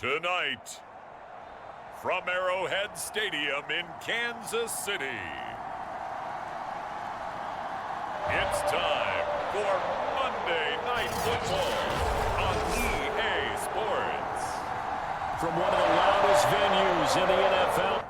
Tonight, from Arrowhead Stadium in Kansas City, it's time for Monday Night Football on EA Sports. From one of the loudest venues in the NFL.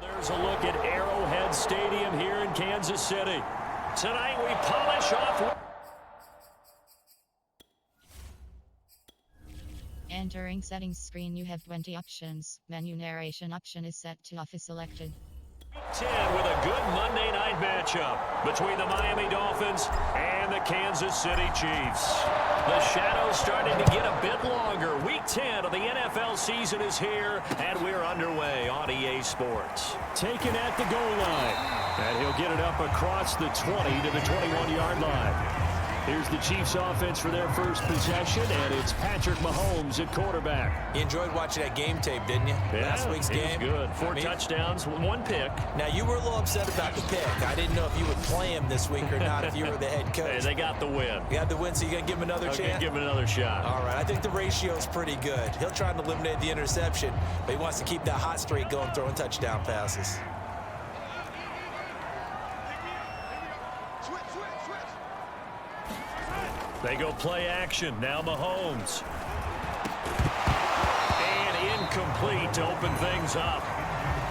There's a look at Arrowhead Stadium here in Kansas City. Tonight we polish off. Entering settings screen, you have 20 options. Menu narration option is set to office selected. 10 with a good Monday night matchup between the Miami Dolphins and the Kansas City Chiefs. The shadow's starting to get a bit longer. Week 10 of the NFL season is here, and we're underway on EA Sports. Taken at the goal line, and he'll get it up across the 20 to the 21-yard line. Here's the Chiefs offense for their first possession, and it's Patrick Mahomes at quarterback. You enjoyed watching that game tape, didn't you? Yeah, Last week's game. Good. Four touchdowns, one pick. Now, you were a little upset about the pick. I didn't know if you would play him this week or not if you were the head coach. Hey, they got the win. You got the win, so you're going to give him another chance? Give him another shot. All right, I think the ratio is pretty good. He'll try to eliminate the interception, but he wants to keep that hot streak going, throwing touchdown passes. They go play action. Now Mahomes. And incomplete to open things up.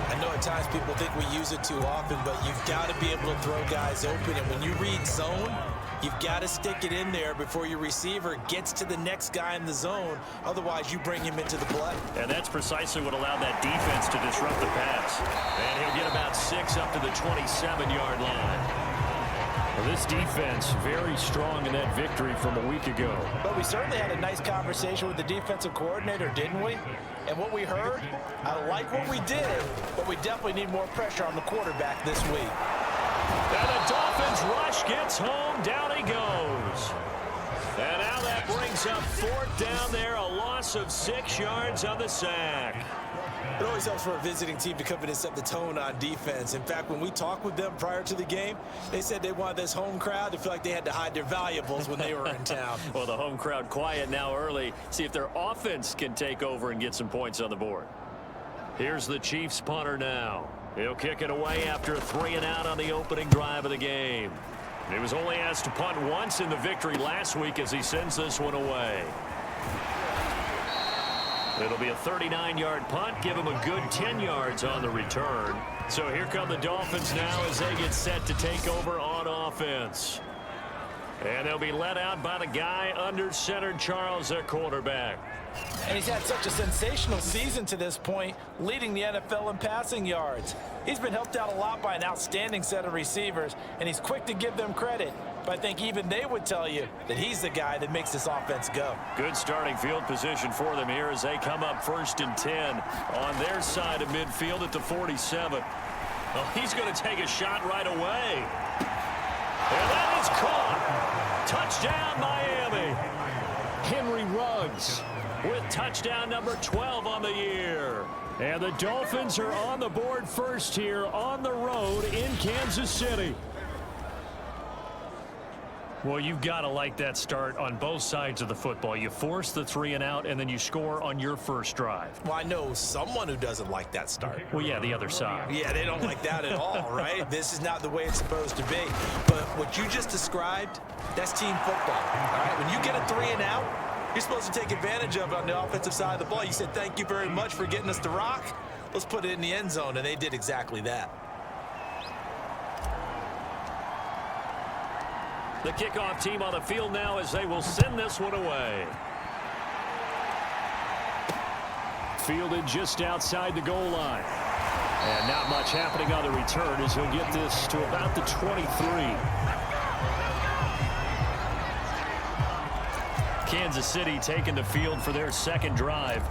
I know at times people think we use it too often, but you've got to be able to throw guys open. And when you read zone, you've got to stick it in there before your receiver gets to the next guy in the zone. Otherwise, you bring him into the play. And that's precisely what allowed that defense to disrupt the pass. And he'll get about 6 up to the 27-yard line. Well, this defense very strong in that victory from a week ago. But we certainly had a nice conversation with the defensive coordinator, didn't we? And what we heard, I like what we did, but we definitely need more pressure on the quarterback this week. And the Dolphins rush gets home. Down he goes. And now that brings up 4th down there, a loss of 6 yards on the sack. It always helps for a visiting team to come in and set the tone on defense. In fact, when we talked with them prior to the game, they said they wanted this home crowd to feel like they had to hide their valuables when they were in town. Well, the home crowd quiet now early. See if their offense can take over and get some points on the board. Here's the Chiefs punter now. He'll kick it away after a 3-and-out on the opening drive of the game. He was only asked to punt once in the victory last week as he sends this one away. It'll be a 39-yard punt, give him a good 10 yards on the return. So here come the Dolphins now as they get set to take over on offense. And they'll be led out by the guy under center, Charles, at quarterback. And he's had such a sensational season to this point, leading the NFL in passing yards. He's been helped out a lot by an outstanding set of receivers, and he's quick to give them credit. But I think even they would tell you that he's the guy that makes this offense go. Good starting field position for them here as they come up 1st and 10 on their side of midfield at the 47. Well, he's going to take a shot right away. And that is caught. Touchdown, Miami. Henry Ruggs with touchdown number 12 on the year. And the Dolphins are on the board first here on the road in Kansas City. Well, you've got to like that start on both sides of the football. You force the 3 and out, and then you score on your first drive. Well, I know someone who doesn't like that start. Well, yeah, the other side. Yeah, they don't like that at all, right? This is not the way it's supposed to be. But what you just described, that's team football, all right? When you get a 3 and out, you're supposed to take advantage of it on the offensive side of the ball. You said, thank you very much for getting us to rock. Let's put it in the end zone, and they did exactly that. The kickoff team on the field now as they will send this one away. Fielded just outside the goal line. And not much happening on the return as he'll get this to about the 23. Kansas City taking the field for their second drive.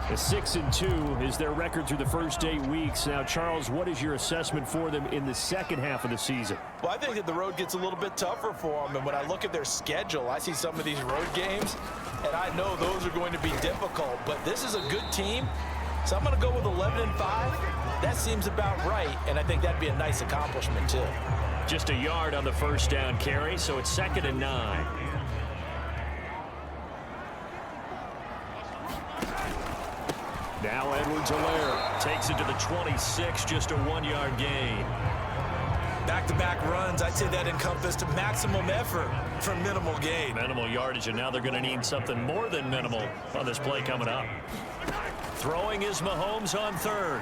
A 6-2 is their record through the first 8 weeks. Now, Charles, what is your assessment for them in the second half of the season? Well, I think that the road gets a little bit tougher for them. And when I look at their schedule, I see some of these road games, and I know those are going to be difficult. But this is a good team, so I'm going to go with 11-5. That seems about right, and I think that'd be a nice accomplishment, too. Just a yard on the first down carry, so it's 2nd and 9. Now Edwards-Helaire takes it to the 26, just a 1-yard gain. Back-to-back runs, I'd say that encompassed maximum effort for minimal gain. Minimal yardage, and now they're going to need something more than minimal on this play coming up. Throwing is Mahomes on 3rd.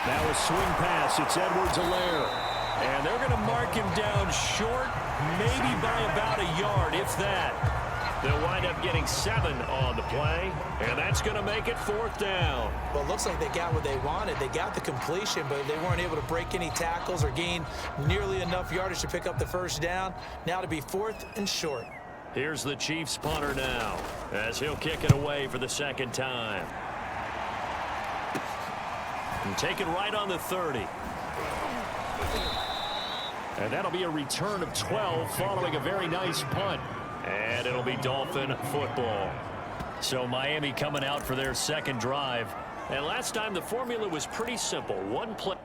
Now a swing pass, it's Edwards-Helaire. And they're going to mark him down short, maybe by about a yard, if that. They'll wind up getting 7 on the play, and that's going to make it 4th down. Well, it looks like they got what they wanted. They got the completion, but they weren't able to break any tackles or gain nearly enough yardage to pick up the first down. Now to be 4th and short. Here's the Chiefs punter now, as he'll kick it away for the second time. And take it right on the 30. And that'll be a return of 12 following a very nice punt. And it'll be Dolphin football. So Miami coming out for their second drive. And last time the formula was pretty simple. One play.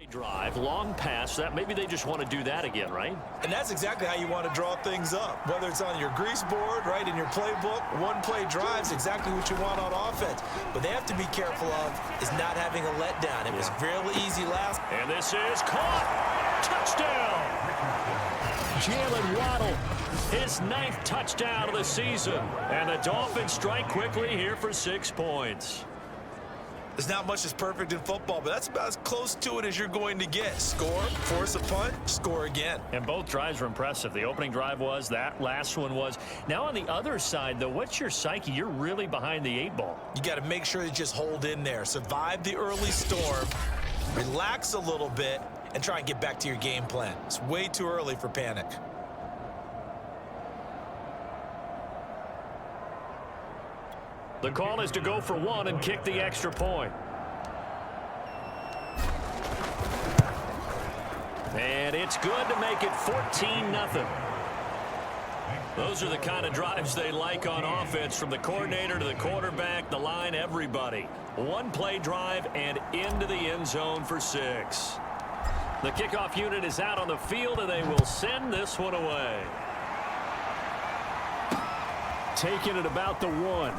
Drive, long pass, that maybe they just want to do that again, right? And that's exactly how you want to draw things up. Whether it's on your grease board, right, in your playbook, one-play drives, exactly what you want on offense. But they have to be careful of is not having a letdown. It was real easy last. And this is caught. Touchdown. Jalen Waddle, his 9th touchdown of the season. And the Dolphins strike quickly here for 6 points. There's not much that's perfect in football, but that's about as close to it as you're going to get. Score, force a punt, score again. And both drives were impressive. The opening drive was, that last one was. Now on the other side, though, what's your psyche? You're really behind the 8 ball. You got to make sure you just hold in there. Survive the early storm, relax a little bit, and try and get back to your game plan. It's way too early for panic. The call is to go for 1 and kick the extra point. And it's good to make it 14-0. Those are the kind of drives they like on offense, from the coordinator to the quarterback, the line, everybody. One-play drive and into the end zone for 6. The kickoff unit is out on the field, and they will send this one away. Taking it about the 1.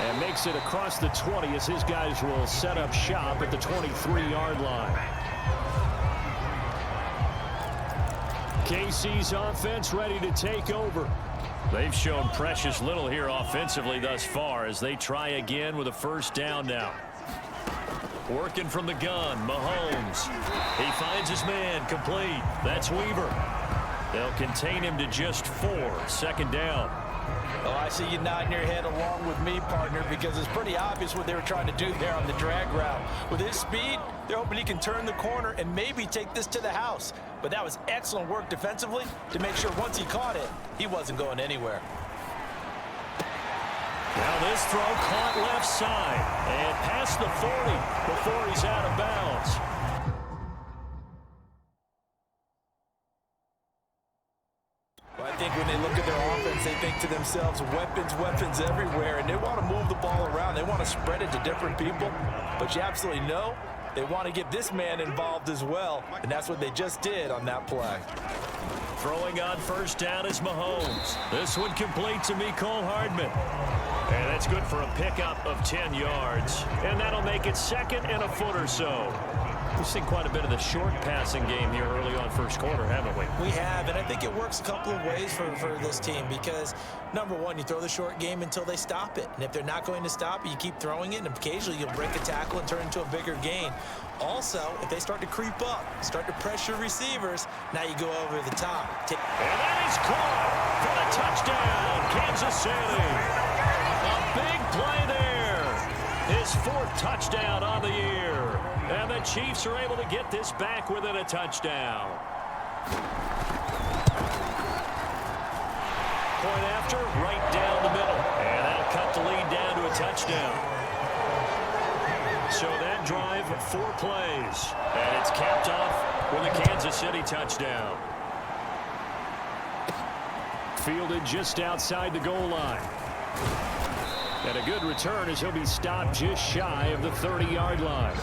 And makes it across the 20 as his guys will set up shop at the 23-yard line. KC's offense ready to take over. They've shown precious little here offensively thus far as they try again with a first down now. Working from the gun, Mahomes. He finds his man, complete. That's Weaver. They'll contain him to just 4, second down. Oh, I see you nodding your head along with me, partner, because it's pretty obvious what they were trying to do there on the drag route. With his speed, they're hoping he can turn the corner and maybe take this to the house. But that was excellent work defensively to make sure once he caught it, he wasn't going anywhere. Now this throw caught left side and past the 40 before he's out of bounds. Well, I think when they look at their offense, they think to themselves, weapons, weapons everywhere, and they want to move the ball around. They want to spread it to different people, but you absolutely know they want to get this man involved as well, and that's what they just did on that play. Throwing on first down is Mahomes. This one complete to Mecole Hardman. And that's good for a pickup of 10 yards. And that'll make it second and a foot or so. We've seen quite a bit of the short passing game here early on first quarter, haven't we? We have, and I think it works a couple of ways for this team because, number one, you throw the short game until they stop it. And if they're not going to stop it, you keep throwing it, and occasionally you'll break a tackle and turn it into a bigger gain. Also, if they start to creep up, start to pressure receivers, now you go over the top. And that is caught for the touchdown, Kansas City. A big play there. His fourth touchdown on the year. And the Chiefs are able to get this back within a touchdown. Point after, right down the middle. And that'll cut the lead down to a touchdown. So that drive, 4 plays. And it's capped off with a Kansas City touchdown. Fielded just outside the goal line. And a good return as he'll be stopped just shy of the 30-yard line.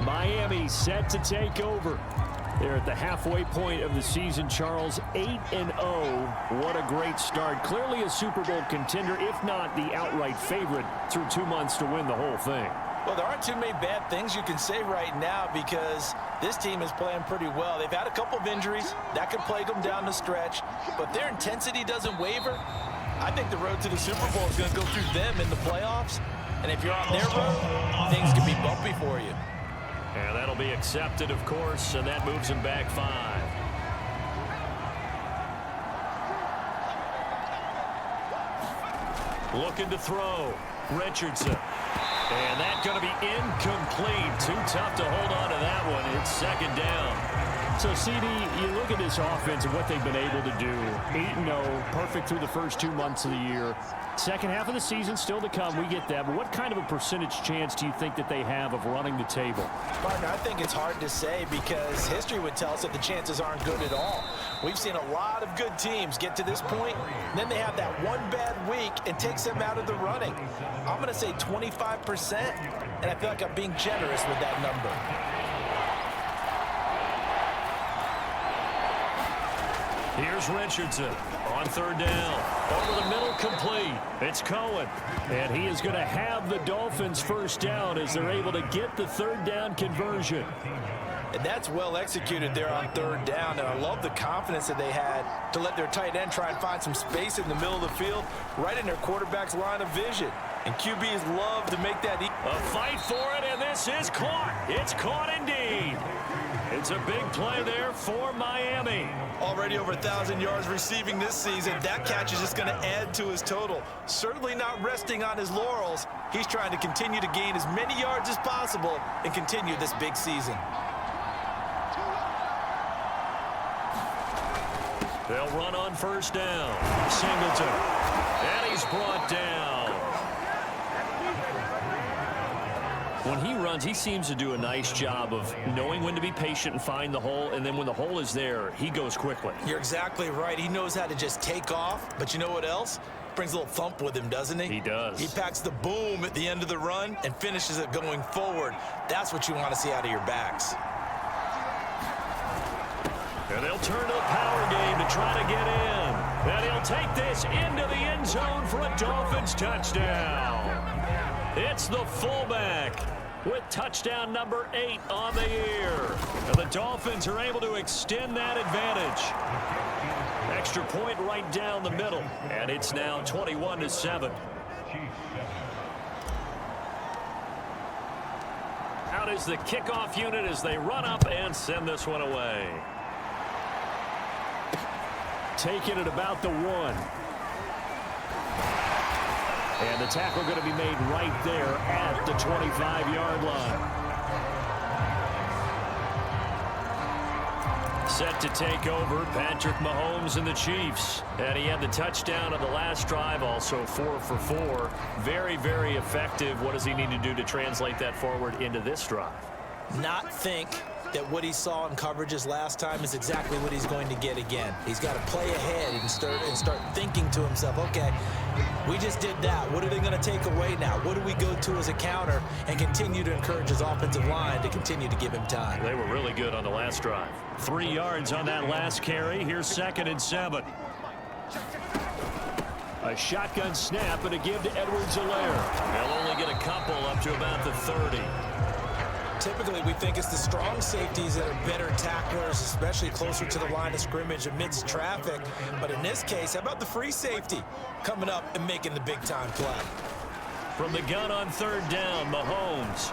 Miami set to take over. They're at the halfway point of the season, Charles. 8-0. What a great start. Clearly a Super Bowl contender, if not the outright favorite, through 2 months to win the whole thing. Well, there aren't too many bad things you can say right now because this team is playing pretty well. They've had a couple of injuries. That could plague them down the stretch. But their intensity doesn't waver. I think the road to the Super Bowl is going to go through them in the playoffs. And if you're on their road, things can be bumpy for you. And that'll be accepted, of course, and that moves him back 5. Looking to throw. Richardson. And that's going to be incomplete. Too tough to hold on to that one. It's second down. So, CD, you look at this offense and what they've been able to do. 8-0, perfect through the first 2 months of the year. Second half of the season still to come. We get that. But what kind of a percentage chance do you think that they have of running the table? Partner, I think it's hard to say because history would tell us that the chances aren't good at all. We've seen a lot of good teams get to this point, and then they have that one bad week and takes them out of the running. I'm going to say 25%, and I feel like I'm being generous with that number. Here's Richardson on third down. Over the middle, complete. It's Cohen. And he is going to have the Dolphins first down as they're able to get the third down conversion. And that's well executed there on third down. And I love the confidence that they had to let their tight end try and find some space in the middle of the field, right in their quarterback's line of vision. And QBs love to make that. A fight for it, and this is caught. It's caught indeed. It's a big play there for Miami. Already over 1,000 yards receiving this season. That catch is just going to add to his total. Certainly not resting on his laurels. He's trying to continue to gain as many yards as possible and continue this big season. They'll run on first down. Singleton. And he's brought down. When he runs, he seems to do a nice job of knowing when to be patient and find the hole, and then when the hole is there, he goes quickly. You're exactly right. He knows how to just take off, but you know what else? Brings a little thump with him, doesn't he? He does. He packs the boom at the end of the run and finishes it going forward. That's what you want to see out of your backs. And they'll turn to the power game to try to get in. And he'll take this into the end zone for a Dolphins touchdown. It's the fullback with touchdown number 8 on the year. And the Dolphins are able to extend that advantage. Extra point right down the middle. And it's now 21-7. Out is the kickoff unit as they run up and send this one away. taken at about the 1. And the tackle going to be made right there at the 25-yard line. Set to take over, Patrick Mahomes and the Chiefs. And he had the touchdown on the last drive, also 4 for 4. Very, very effective. What does he need to do to translate that forward into this drive? Not think that what he saw in coverages last time is exactly what he's going to get again. He's got to play ahead and start thinking to himself, okay, we just did that. What are they going to take away now? What do we go to as a counter? And continue to encourage his offensive line to continue to give him time. They were really good on the last drive. 3 yards on that last carry. Here's 2nd and 7. A shotgun snap and a give to Edwards-Helaire. They'll only get a couple up to about the 30. Typically, we think it's the strong safeties that are better tacklers, especially closer to the line of scrimmage amidst traffic. But in this case, how about the free safety coming up and making the big-time play? From the gun on 3rd down, Mahomes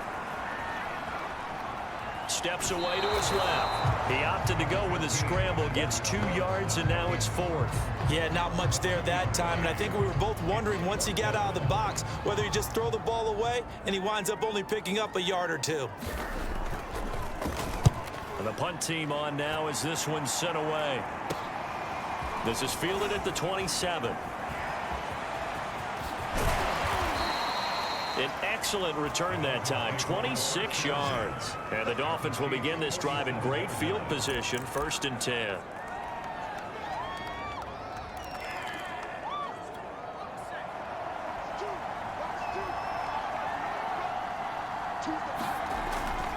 steps away to his left. He opted to go with a scramble, gets 2 yards, and now it's 4th. Yeah, not much there that time, and I think we were both wondering once he got out of the box whether he just throw the ball away and he winds up only picking up a yard or 2. And the punt team on now as this one's sent away. This is fielded at the 27. An excellent return that time, 26 yards. And the Dolphins will begin this drive in great field position, 1st and 10.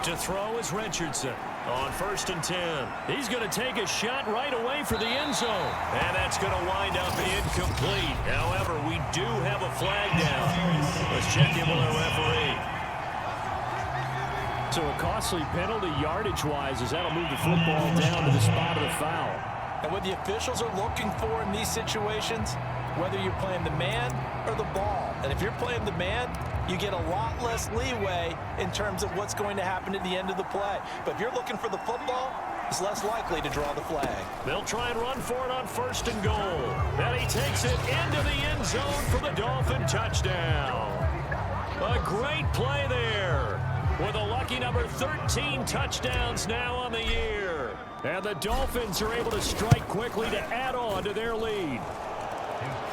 To throw is Richardson on 1st and 10. He's going to take a shot right away for the end zone. And that's going to wind up incomplete. However, we do have a flag down. Let's check in with our referee. So a costly penalty yardage-wise as that'll move the football down to the spot of the foul. And what the officials are looking for in these situations, whether you're playing the man or the ball. And if you're playing the man, you get a lot less leeway in terms of what's going to happen at the end of the play. But if you're looking for the football, it's less likely to draw the flag. They'll try and run for it on 1st and goal. And he takes it into the end zone for the Dolphin touchdown. A great play there with a lucky number 13 touchdowns now on the year. And the Dolphins are able to strike quickly to add on to their lead.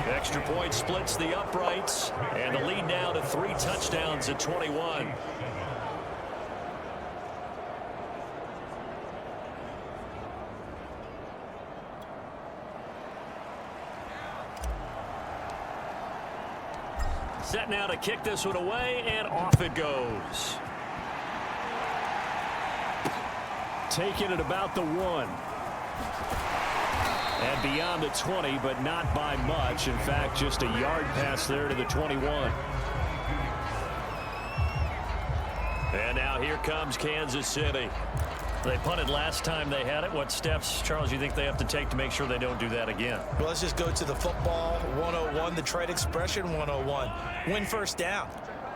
Extra point splits the uprights, and the lead now to 3 touchdowns at 21. Set now to kick this one away, and off it goes. Taken at about the 1. And beyond the 20, but not by much. In fact, just a yard pass there to the 21. And now here comes Kansas City. They punted last time they had it. What steps, Charles, you think they have to take to make sure they don't do that again? Well, let's just go to the football 101, the trade expression 101. Win 1st down.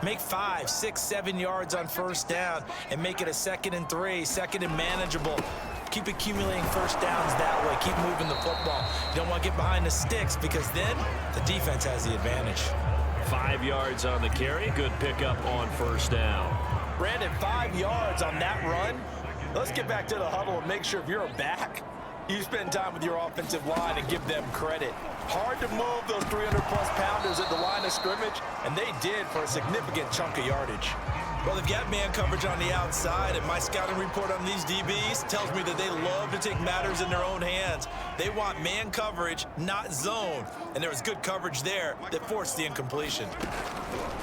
Make 5, 6, 7 yards on 1st down and make it a 2nd and 3, 2nd and manageable. Keep accumulating 1st downs that way. Keep moving the football. You don't want to get behind the sticks because then the defense has the advantage. 5 yards on the carry. Good pickup on 1st down. Brandon, 5 yards on that run. Let's get back to the huddle and make sure if you're a back, you spend time with your offensive line and give them credit. Hard to move those 300-plus pounders at the line of scrimmage, and they did for a significant chunk of yardage. Well, they've got man coverage on the outside, and my scouting report on these DBs tells me that they love to take matters in their own hands. They want man coverage, not zone, and there was good coverage there that forced the incompletion.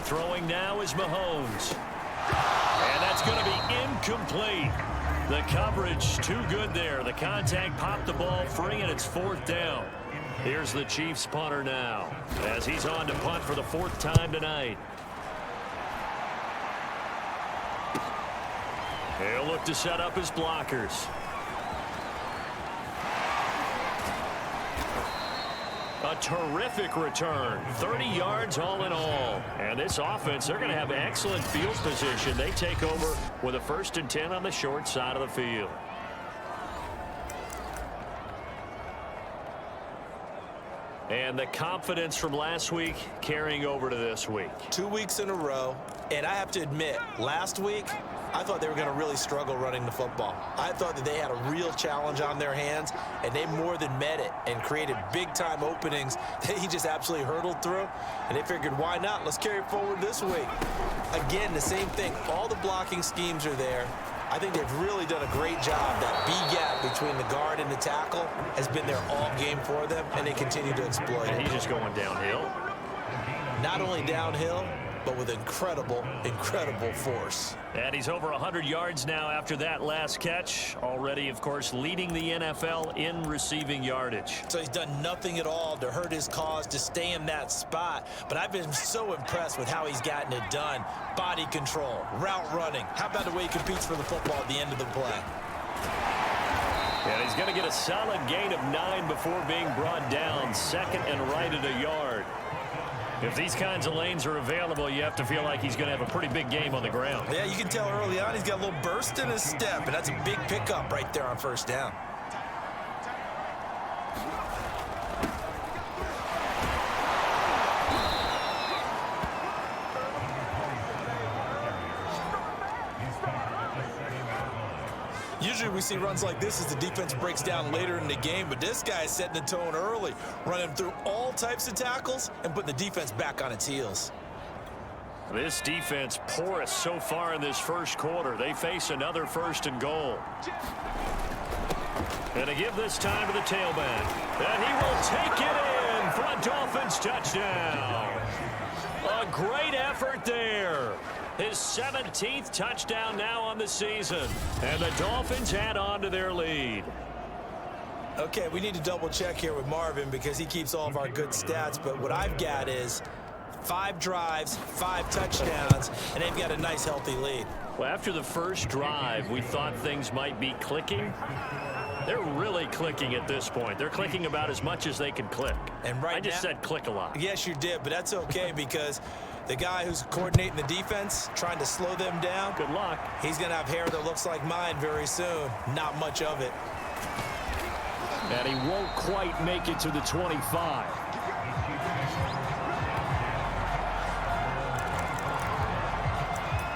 Throwing now is Mahomes. And that's going to be incomplete. The coverage too good there. The contact popped the ball free, and it's 4th down. Here's the Chiefs punter now as he's on to punt for the 4th time tonight. He'll look to set up his blockers. A terrific return. 30 yards all in all. And this offense, they're going to have excellent field position. They take over with a 1st and 10 on the short side of the field. And the confidence from last week carrying over to this week. 2 weeks in a row, and I have to admit, last week, I thought they were going to really struggle running the football. I thought that they had a real challenge on their hands, and they more than met it and created big-time openings that he just absolutely hurdled through. And they figured, why not? Let's carry it forward this week. Again, the same thing. All the blocking schemes are there. I think they've really done a great job. That B gap between the guard and the tackle has been there all game for them, and they continue to exploit it. He's just going downhill. Not only downhill, but with incredible force. And he's over 100 yards now after that last catch. Already, of course, leading the NFL in receiving yardage. So he's done nothing at all to hurt his cause, to stay in that spot. But I've been so impressed with how he's gotten it done. Body control, route running. How about the way he competes for the football at the end of the play? And he's going to get a solid gain of 9 before being brought down. Second and right at a yard. If these kinds of lanes are available, you have to feel like he's going to have a pretty big game on the ground. Yeah, you can tell early on he's got a little burst in his step, and that's a big pickup right there on first down. Usually we see runs like this as the defense breaks down later in the game, but this guy is setting the tone early, running through all types of tackles and putting the defense back on its heels. This defense porous so far in this first quarter. They face another first and goal. And to give this time to the tailback. And he will take it in for a Dolphins touchdown. A great effort there. His 17th touchdown now on the season. And the Dolphins add on to their lead. Okay, we need to double check here with Marvin because he keeps all of our good stats. But what I've got is 5 drives, 5 touchdowns, and they've got a nice healthy lead. Well, after the first drive, we thought things might be clicking. They're really clicking at this point. They're clicking about as much as they can click. And right I just said click a lot. Yes, you did, but that's okay because the guy who's coordinating the defense, trying to slow them down, good luck. He's going to have hair that looks like mine very soon. Not much of it. And he won't quite make it to the 25.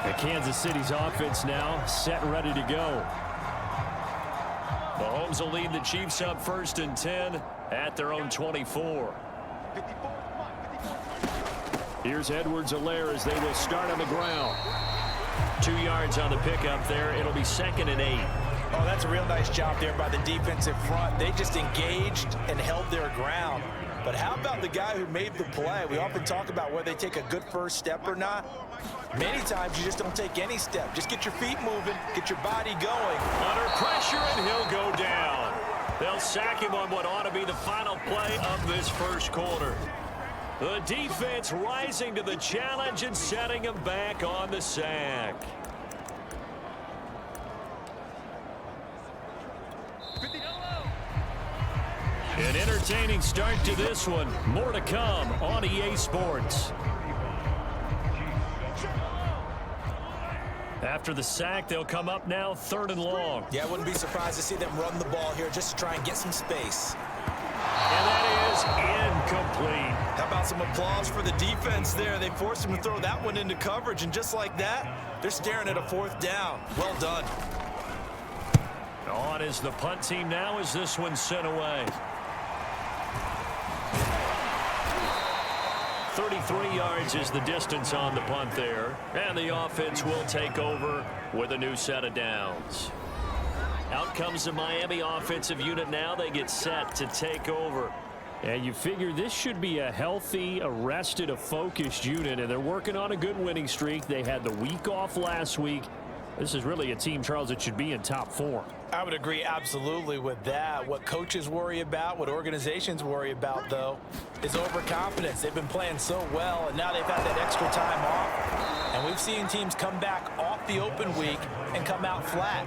And Kansas City's offense now set ready to go. Mahomes will lead the Chiefs up 1st and 10 at their own 24. Here's Edwards-Helaire as they will start on the ground. 2 yards on the pickup there. It'll be 2nd and 8. Oh, that's a real nice job there by the defensive front. They just engaged and held their ground. But how about the guy who made the play? We often talk about whether they take a good first step or not. Many times you just don't take any step. Just get your feet moving, get your body going. Under pressure, and he'll go down. They'll sack him on what ought to be the final play of this first quarter. The defense rising to the challenge and setting him back on the sack. An entertaining start to this one. More to come on EA Sports. After the sack, they'll come up now 3rd and long. Yeah, I wouldn't be surprised to see them run the ball here just to try and get some space. And that is incomplete. How about some applause for the defense there? They forced him to throw that one into coverage, and just like that, they're staring at a 4th down. Well done. On is the punt team now as this one's sent away. 33 yards is the distance on the punt there. And the offense will take over with a new set of downs. Out comes the Miami offensive unit now. They get set to take over. And you figure this should be a healthy, a rested, a focused unit. And they're working on a good winning streak. They had the week off last week. This is really a team, Charles, that should be in top form. I would agree absolutely with that. What coaches worry about, what organizations worry about, though, is overconfidence. They've been playing so well, and now they've had that extra time off. And we've seen teams come back off the open week and come out flat.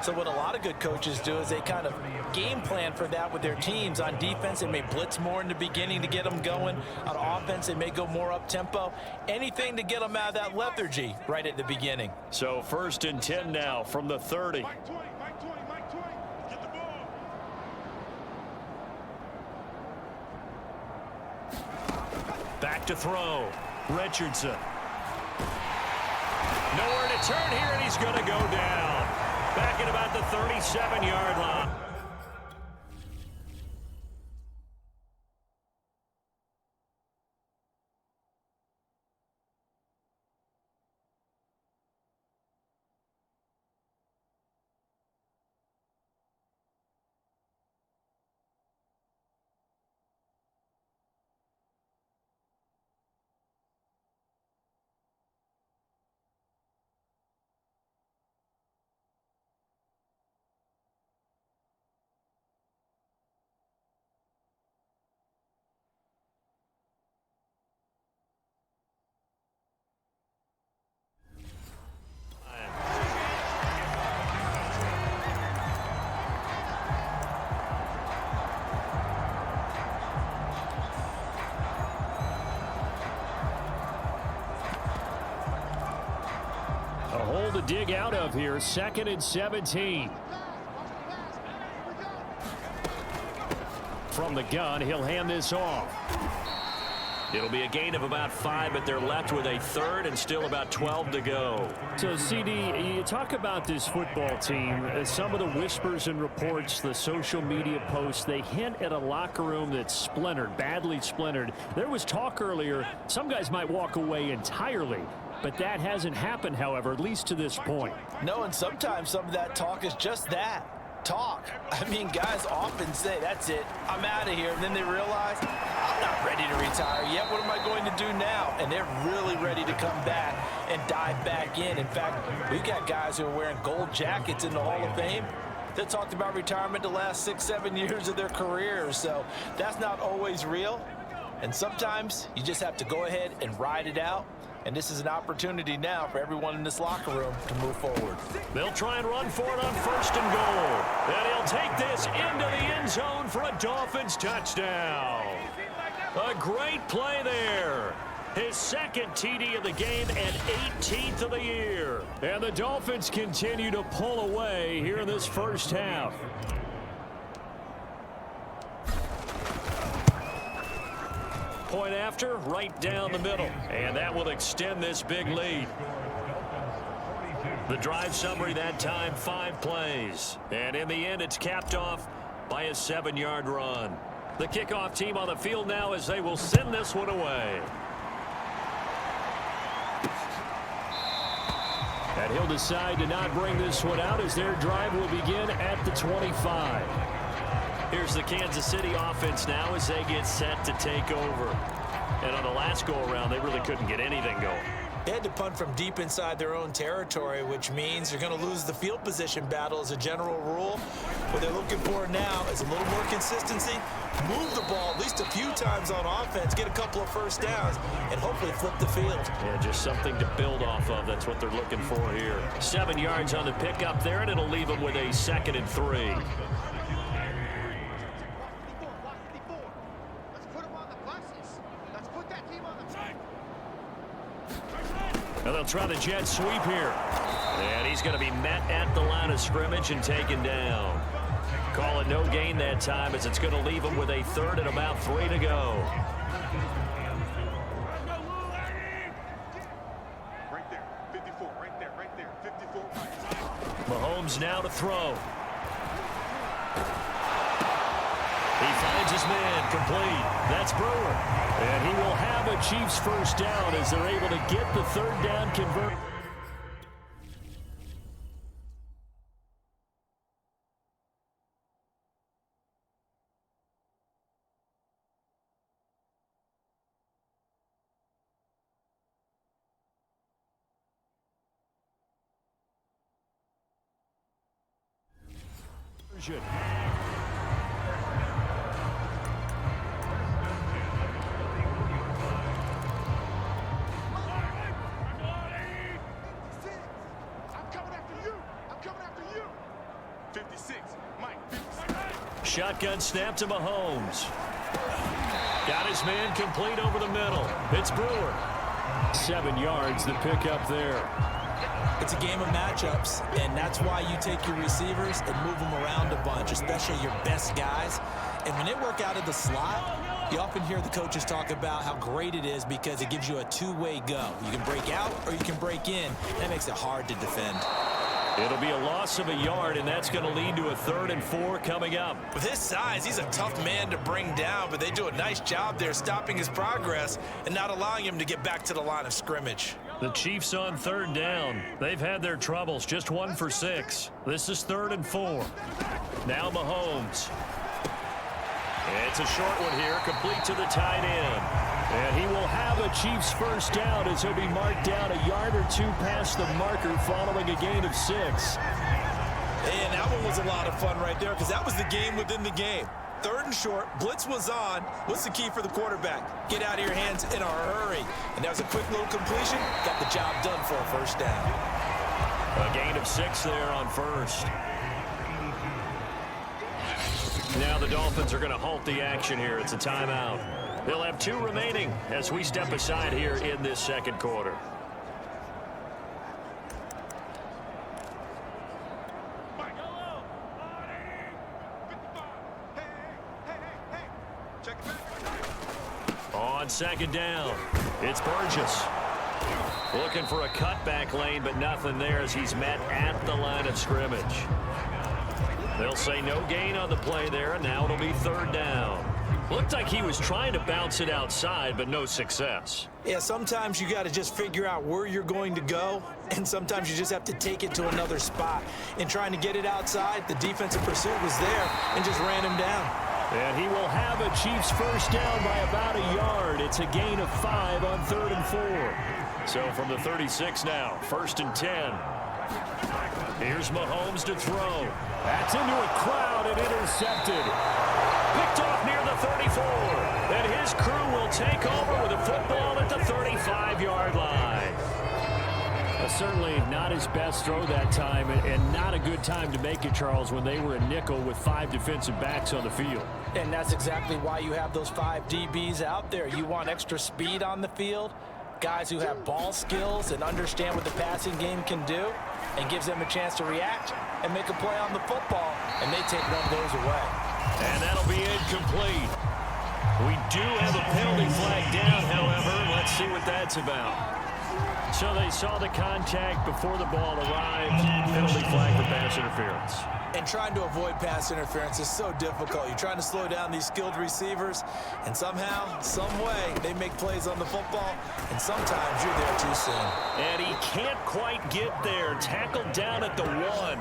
So what a lot of good coaches do is they kind of game plan for that with their teams. On defense, they may blitz more in the beginning to get them going. On offense, they may go more up-tempo. Anything to get them out of that lethargy right at the beginning. So 1st and 10 now from the 30. Back to throw. Richardson. Nowhere to turn here, and he's going to go down. Back at about the 37-yard line. A hole to dig out of here. 2nd and 17. From the gun, he'll hand this off. It'll be a gain of about 5, but they're left with a 3rd and still about 12 to go. So, CD, you talk about this football team. Some of the whispers and reports, the social media posts, they hint at a locker room that's splintered, badly splintered. There was talk earlier, some guys might walk away entirely. But that hasn't happened, however, at least to this point. No, and sometimes some of that talk is just that. Talk. I mean, guys often say, that's it, I'm out of here. And then they realize, I'm not ready to retire yet. What am I going to do now? And they're really ready to come back and dive back in. In fact, we've got guys who are wearing gold jackets in the Hall of Fame that talked about retirement the last 6-7 years of their careers. So that's not always real. And sometimes you just have to go ahead and ride it out. And this is an opportunity now for everyone in this locker room to move forward. They'll try and run for it on 1st and goal. And he'll take this into the end zone for a Dolphins touchdown. A great play there. His 2nd TD of the game and 18th of the year. And the Dolphins continue to pull away here in this first half. Point after, right down the middle. And that will extend this big lead. The drive summary that time, 5 plays. And in the end, it's capped off by a 7-yard run. The kickoff team on the field now as they will send this one away. And he'll decide to not bring this one out as their drive will begin at the 25. Here's the Kansas City offense now as they get set to take over. And on the last go-around, they really couldn't get anything going. They had to punt from deep inside their own territory, which means you're going to lose the field position battle as a general rule. What they're looking for now is a little more consistency, move the ball at least a few times on offense, get a couple of first downs, and hopefully flip the field. Yeah, just something to build off of. That's what they're looking for here. 7 yards on the pickup there, and it'll leave them with a 2nd and 3. And they'll try the jet sweep here. And he's going to be met at the line of scrimmage and taken down. Call it no gain that time as it's going to leave him with a 3rd and about 3 to go. Right there, 54, right there, 54. Mahomes now to throw. He finds his man complete. That's Brewer. And he will have a Chiefs first down as they're able to get the 3rd down converted. Shotgun snap to Mahomes. Got his man complete over the middle. It's Brewer. 7 yards, the pickup there. It's a game of matchups, and that's why you take your receivers and move them around a bunch, especially your best guys. And when they work out of the slot, You often hear the coaches talk about how great it is because it gives you a two-way go. You can break out or you can break in. That makes it hard to defend. It'll be a loss of a yard, and that's going to lead to a 3rd and 4 coming up. With his size, he's a tough man to bring down, but they do a nice job there stopping his progress and not allowing him to get back to the line of scrimmage. The Chiefs on 3rd down. They've had their troubles, just 1 for 6. This is 3rd and 4. Now Mahomes. It's a short one here, complete to the tight end. And he will have a Chiefs first down as he'll be marked down a yard or 2 past the marker following a gain of 6. And that one was a lot of fun right there because that was the game within the game. 3rd and short, blitz was on. What's the key for the quarterback? Get out of your hands in a hurry. And that was a quick little completion. Got the job done for a first down. A gain of 6 there on 1st. Now the Dolphins are going to halt the action here. It's a timeout. They'll have 2 remaining as we step aside here in this 2nd quarter. On 2nd down, it's Burgess. Looking for a cutback lane, but nothing there as he's met at the line of scrimmage. They'll say no gain on the play there, and now it'll be 3rd down. Looked like he was trying to bounce it outside, but no success. Yeah, sometimes you got to just figure out where you're going to go, and sometimes you just have to take it to another spot. In trying to get it outside, the defensive pursuit was there and just ran him down. And he will have a Chiefs first down by about a yard. It's a gain of 5 on 3rd and 4. So from the 36 now, 1st and 10. Here's Mahomes to throw. That's into a crowd and intercepted. Picked off near the 34. And his crew will take over with a football at the 35-yard line. Certainly not his best throw that time, and not a good time to make it, Charles, when they were a nickel with 5 defensive backs on the field. And that's exactly why you have those 5 DBs out there. You want extra speed on the field, guys who have ball skills and understand what the passing game can do, and gives them a chance to react and make a play on the football, and they take one of those away. And that'll be incomplete. We do have a penalty flag down, however. Let's see what that's about. So they saw the contact before the ball arrived. Penalty flag for pass interference. And trying to avoid pass interference is so difficult. You're trying to slow down these skilled receivers, and somehow, some way, they make plays on the football, and sometimes you're there too soon. And he can't quite get there. Tackled down at the 1.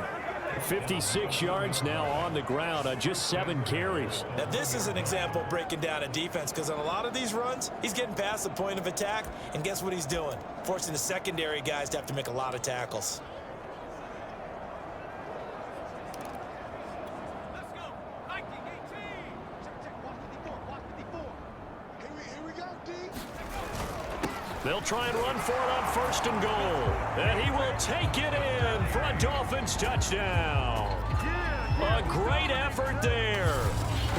56 yards now on the ground on just 7 carries. Now this is an example of breaking down a defense, because on a lot of these runs, he's getting past the point of attack, and guess what he's doing? Forcing the secondary guys to have to make a lot of tackles. Let's go. 1918. Check. Watch 54. Watch 54. Here we go, D. They'll try and run for it on 1st and goal. And he will take it in for a Dolphins touchdown. A great effort there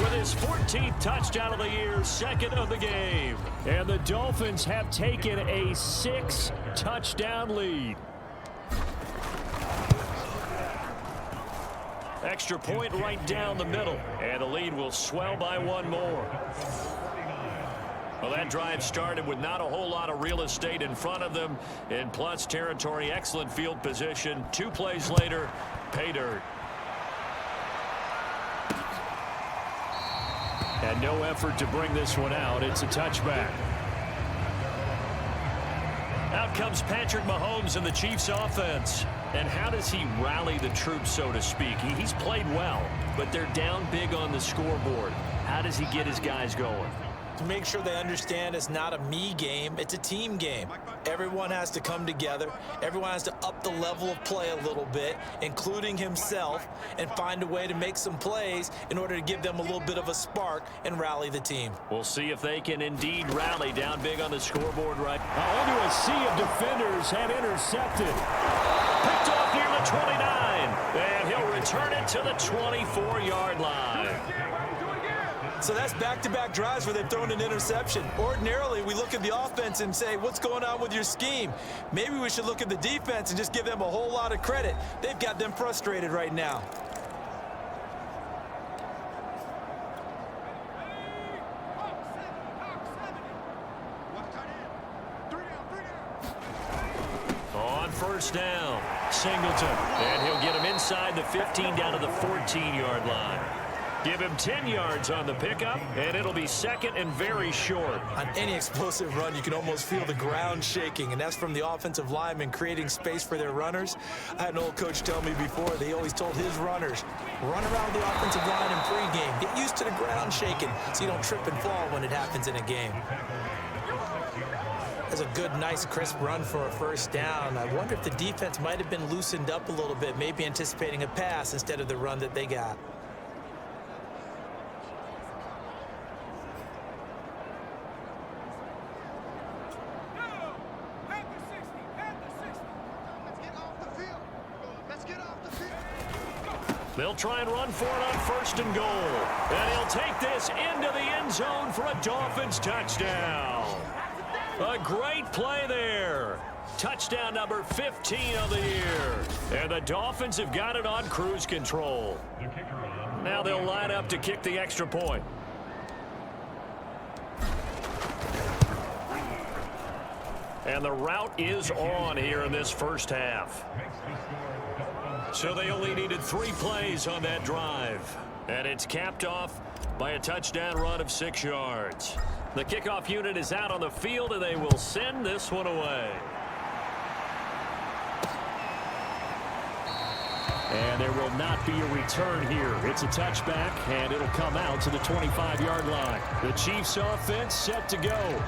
with his 14th touchdown of the year, 2nd of the game. And the Dolphins have taken a 6-touchdown lead. Extra point right down the middle. And the lead will swell by 1 more. Well, that drive started with not a whole lot of real estate in front of them. In plus territory, excellent field position. 2 plays later, pay dirt. And no effort to bring this one out. It's a touchback. Out comes Patrick Mahomes in the Chiefs offense. And how does he rally the troops, so to speak? He's played well, but they're down big on the scoreboard. How does he get his guys going? To make sure they understand it's not a me game, it's a team game. Everyone has to come together. Everyone has to up the level of play a little bit, including himself, and find a way to make some plays in order to give them a little bit of a spark and rally the team. We'll see if they can indeed rally down big on the scoreboard right now. Into a sea of defenders and intercepted. Picked off near the 29, and he'll return it to the 24-yard line. So that's back-to-back drives where they've thrown an interception. Ordinarily, we look at the offense and say, what's going on with your scheme? Maybe we should look at the defense and just give them a whole lot of credit. They've got them frustrated right now. first down. Singleton. And he'll get him inside the 15 down to the 14-yard line. Give him 10 yards on the pickup, and it'll be second and very short. On any explosive run, you can almost feel the ground shaking, and that's from the offensive linemen creating space for their runners. I had an old coach tell me before, they always told his runners, run around the offensive line in pregame. Get used to the ground shaking so you don't trip and fall when it happens in a game. That's a good, nice, crisp run for a first down. I wonder if the defense might have been loosened up a little bit, maybe anticipating a pass instead of the run that they got. They'll try and run for it on first and goal. And he'll take this into the end zone for a Dolphins touchdown. A great play there. Touchdown number 15 of the year. And the Dolphins have got it on cruise control. Now they'll line up to kick the extra point. And the route is on here in this first half. So they only needed 3 plays on that drive. And it's capped off by a touchdown run of 6 yards. The kickoff unit is out on the field, and they will send this one away. And there will not be a return here. It's a touchback, and it'll come out to the 25-yard line. The Chiefs offense set to go.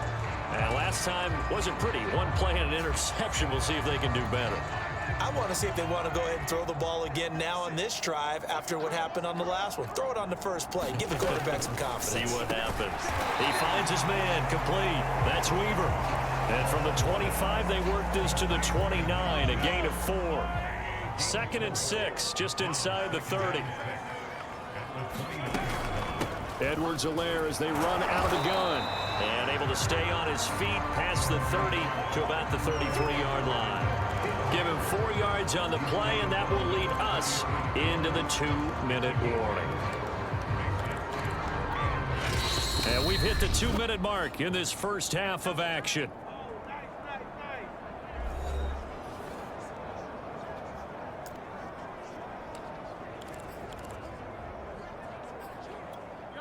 And last time wasn't pretty. 1 play and an interception. We'll see if they can do better. I want to see if they want to go ahead and throw the ball again now on this drive after what happened on the last one. Throw it on the first play. Give the quarterback some confidence. See what happens. He finds his man complete. That's Weaver. And from the 25, they work this to the 29, a gain of 4. 2nd and 6, just inside the 30. Edwards-Helaire as they run out of the gun. And able to stay on his feet past the 30 to about the 33-yard line. Give him 4 yards on the play, and that will lead us into the 2-minute warning. And we've hit the 2-minute mark in this first half of action.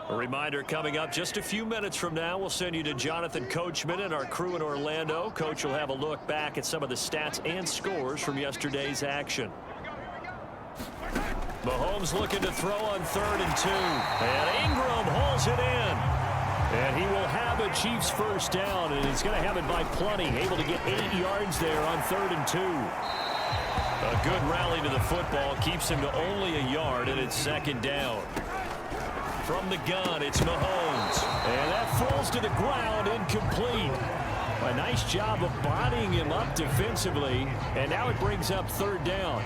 A reminder coming up just a few minutes from now, we'll send you to Jonathan Coachman and our crew in Orlando. Coach will have a look back at some of the stats and scores from yesterday's action. Mahomes looking to throw on 3rd and 2. And Ingram holds it in. And he will have a Chiefs first down, and he's going to have it by plenty. Able to get 8 yards there on 3rd and 2. A good rally to the football keeps him to only a yard, and it's 2nd down. From the gun, it's Mahomes. And that falls to the ground, incomplete. A nice job of bodying him up defensively. And now it brings up 3rd down.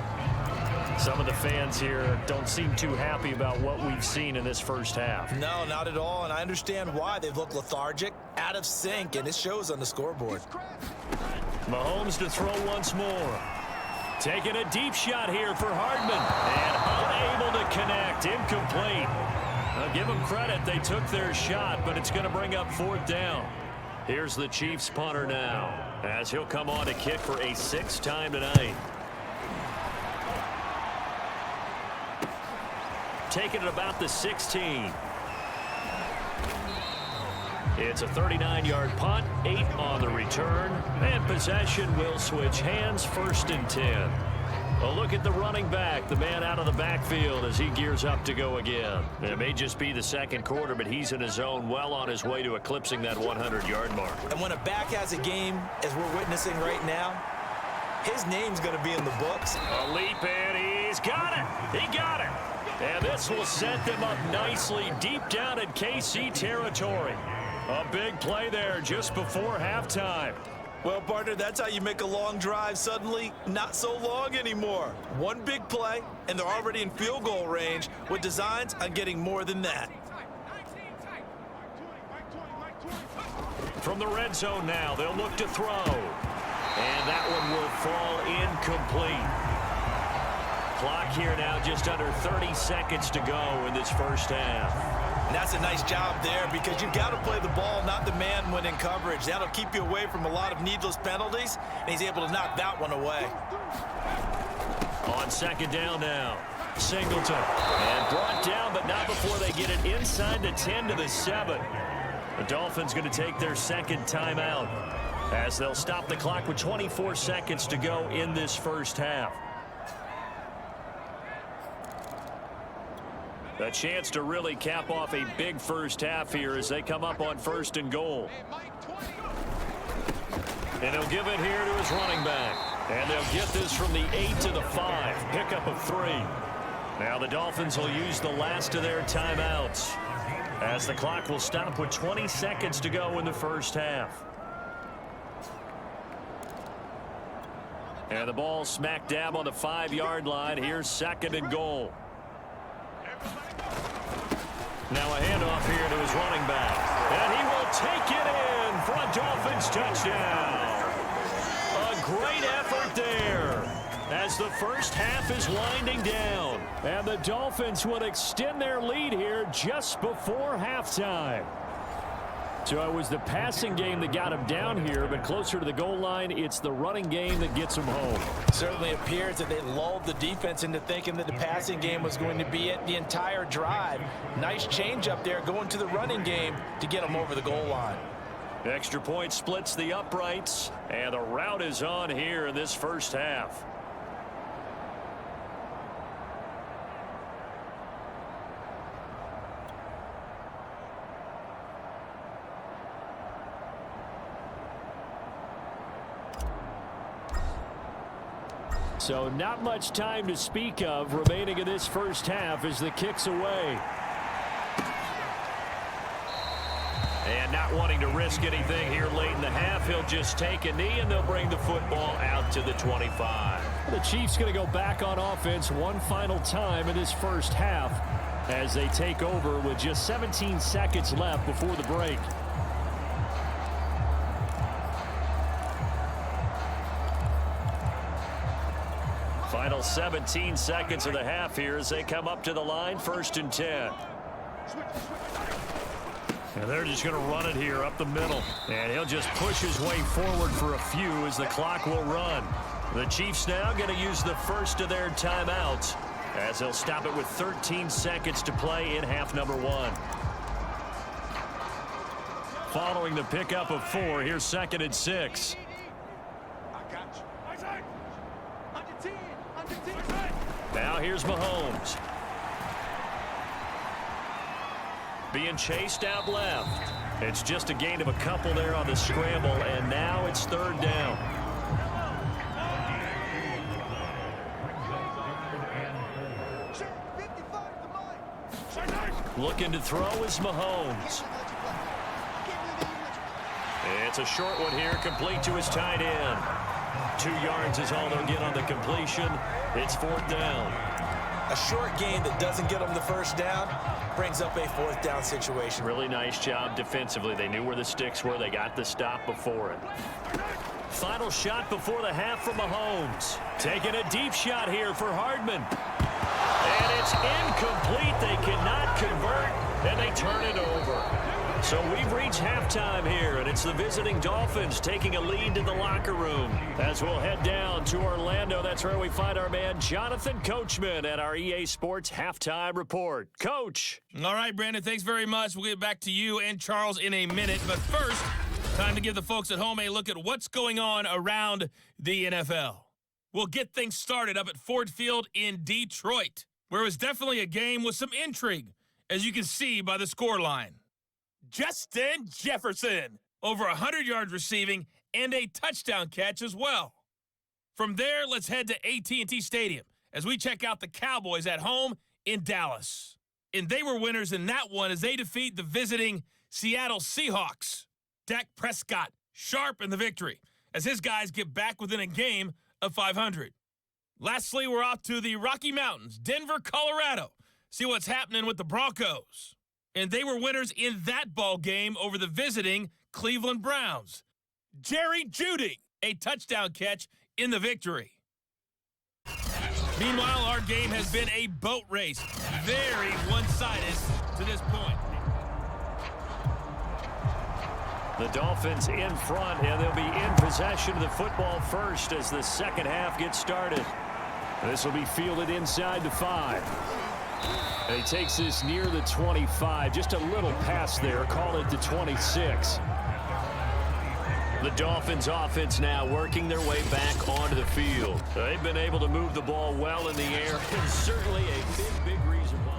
Some of the fans here don't seem too happy about what we've seen in this first half. No, not at all, and I understand why. They've looked lethargic, out of sync, and it shows on the scoreboard. Mahomes to throw once more. Taking a deep shot here for Hardman. And unable to connect, incomplete. I'll give them credit. They took their shot, but it's going to bring up 4th down. Here's the Chiefs punter now, as he'll come on to kick for a 6th time tonight. Taking it about the 16. It's a 39-yard punt, 8 on the return, and possession will switch hands, 1st and 10. A look at the running back, the man out of the backfield as he gears up to go again. It may just be the 2nd quarter, but he's in his zone, well on his way to eclipsing that 100-yard mark. And when a back has a game, as we're witnessing right now, his name's going to be in the books. A leap in, he's got it. He got it. And this will set them up nicely deep down in KC territory. A big play there just before halftime. Well, partner, that's how you make a long drive suddenly not so long anymore. One big play, and they're already in field goal range with designs on getting more than that. From the red zone now, they'll look to throw. And that one will fall incomplete. clock here now, just under 30 seconds to go in this first half. And that's a nice job there because you've got to play the ball, not the man when in coverage. That'll keep you away from a lot of needless penalties, and he's able to knock that one away. On second down now, Singleton. And brought down, but not before they get it inside the 10 to the 7. The Dolphins going to take their second timeout as they'll stop the clock with 24 seconds to go in this first half. A chance to really cap off a big first half here as they come up on 1st and goal. And he'll give it here to his running back. And they'll get this from the 8 to the 5. Pickup of 3. Now the Dolphins will use the last of their timeouts as the clock will stop with 20 seconds to go in the first half. And the ball smack dab on the 5-yard line. Here's 2nd and goal. Now a handoff here to his running back. And he will take it in for a Dolphins touchdown. A great effort there as the first half is winding down. And the Dolphins will extend their lead here just before halftime. So it was the passing game that got him down here, but closer to the goal line, it's the running game that gets him home. Certainly appears that they lulled the defense into thinking that the passing game was going to be it the entire drive. Nice change up there going to the running game to get him over the goal line. Extra point splits the uprights, and the route is on here in this first half. So not much time to speak of remaining in this first half as the kick's away. And not wanting to risk anything here late in the half, he'll just take a knee and they'll bring the football out to the 25. The Chiefs going to go back on offense one final time in this first half as they take over with just 17 seconds left before the break. Final 17 seconds of the half here as they come up to the line, 1st and 10. And they're just going to run it here up the middle. And he'll just push his way forward for a few as the clock will run. The Chiefs now going to use the first of their timeouts as they'll stop it with 13 seconds to play in half number 1. Following the pickup of 4, here's 2nd and 6. Now here's Mahomes. Being chased out left. It's just a gain of a couple there on the scramble, and now it's 3rd down. Looking to throw is Mahomes. It's a short one here, complete to his tight end. 2 yards is all they'll get on the completion. It's 4th down. A short gain that doesn't get them the first down brings up a 4th down situation. Really nice job defensively. They knew where the sticks were. They got the stop before it. Final shot before the half from Mahomes. Taking a deep shot here for Hardman. And it's incomplete. They cannot convert, and they turn it over. So we've reached halftime here, and it's the visiting Dolphins taking a lead to the locker room. As we'll head down to Orlando, that's where we find our man Jonathan Coachman at our EA Sports Halftime Report. Coach. All right, Brandon, thanks very much. We'll get back to you and Charles in a minute. But first, time to give the folks at home a look at what's going on around the NFL. We'll get things started up at Ford Field in Detroit, where it was definitely a game with some intrigue, as you can see by the scoreline. Justin Jefferson, over 100 yards receiving and a touchdown catch as well. From there, let's head to AT&T Stadium as we check out the Cowboys at home in Dallas. And they were winners in that one as they defeat the visiting Seattle Seahawks. Dak Prescott sharp in the victory as his guys get back within a game of 500. Lastly, we're off to the Rocky Mountains, Denver, Colorado. See what's happening with the Broncos. And they were winners in that ball game over the visiting Cleveland Browns. Jerry Jeudy, a touchdown catch in the victory. Meanwhile, our game has been a boat race. Very one-sided to this point. The Dolphins in front, and they'll be in possession of the football first as the second half gets started. This will be fielded inside the 5. And he takes this near the 25. Just a little pass there. Call it the 26. The Dolphins offense now working their way back onto the field. They've been able to move the ball well in the air, and certainly a big reason why.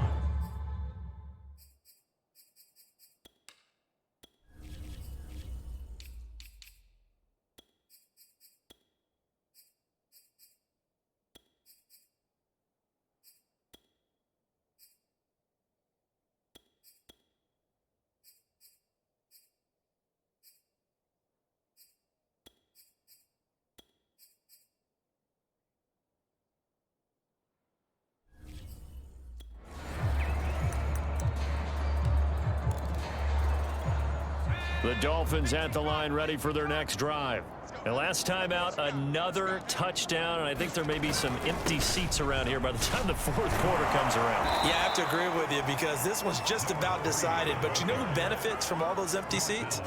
The Dolphins at the line ready for their next drive. And last time out, another touchdown, and I think there may be some empty seats around here by the time the fourth quarter comes around. Yeah, I have to agree with you because this one's just about decided. But you know who benefits from all those empty seats?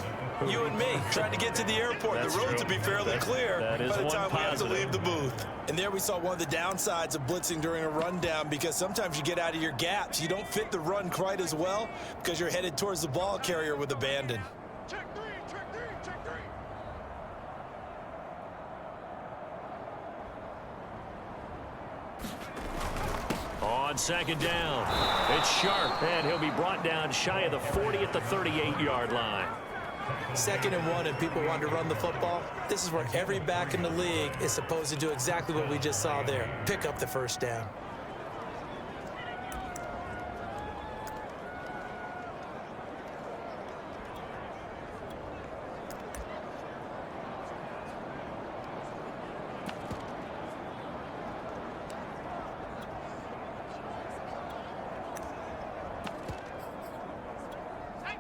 You and me, trying to get to the airport. That's the roads true. will be fairly clear that is by the one time we have to positive. leave the booth. And there we saw one of the downsides of blitzing during a rundown because sometimes you get out of your gaps. You don't fit the run quite as well because you're headed towards the ball carrier with abandon. Check three, check three, check three. On second down, it's Sharp, and he'll be brought down shy of the 40 at the 38-yard line. 2nd and 1 and people want to run the football. This is where every back in the league is supposed to do exactly what we just saw there. Pick up the first down.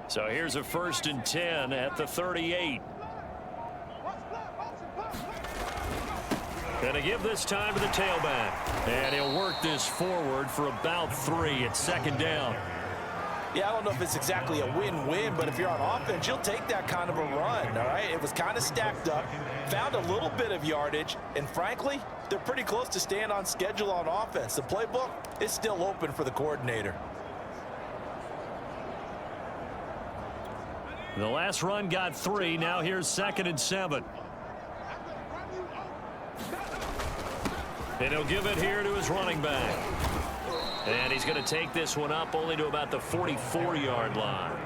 So here's a 1st and 10 at the 38. Gonna give this time to the tailback. And he'll work this forward for about 3 at 2nd down. Yeah, I don't know if it's exactly a win-win, but if you're on offense, you'll take that kind of a run, all right? It was kind of stacked up, found a little bit of yardage, and frankly, they're pretty close to staying on schedule on offense. The playbook is still open for the coordinator. The last run got 3. Now here's 2nd and 7. And he'll give it here to his running back. And he's going to take this one up only to about the 44-yard line.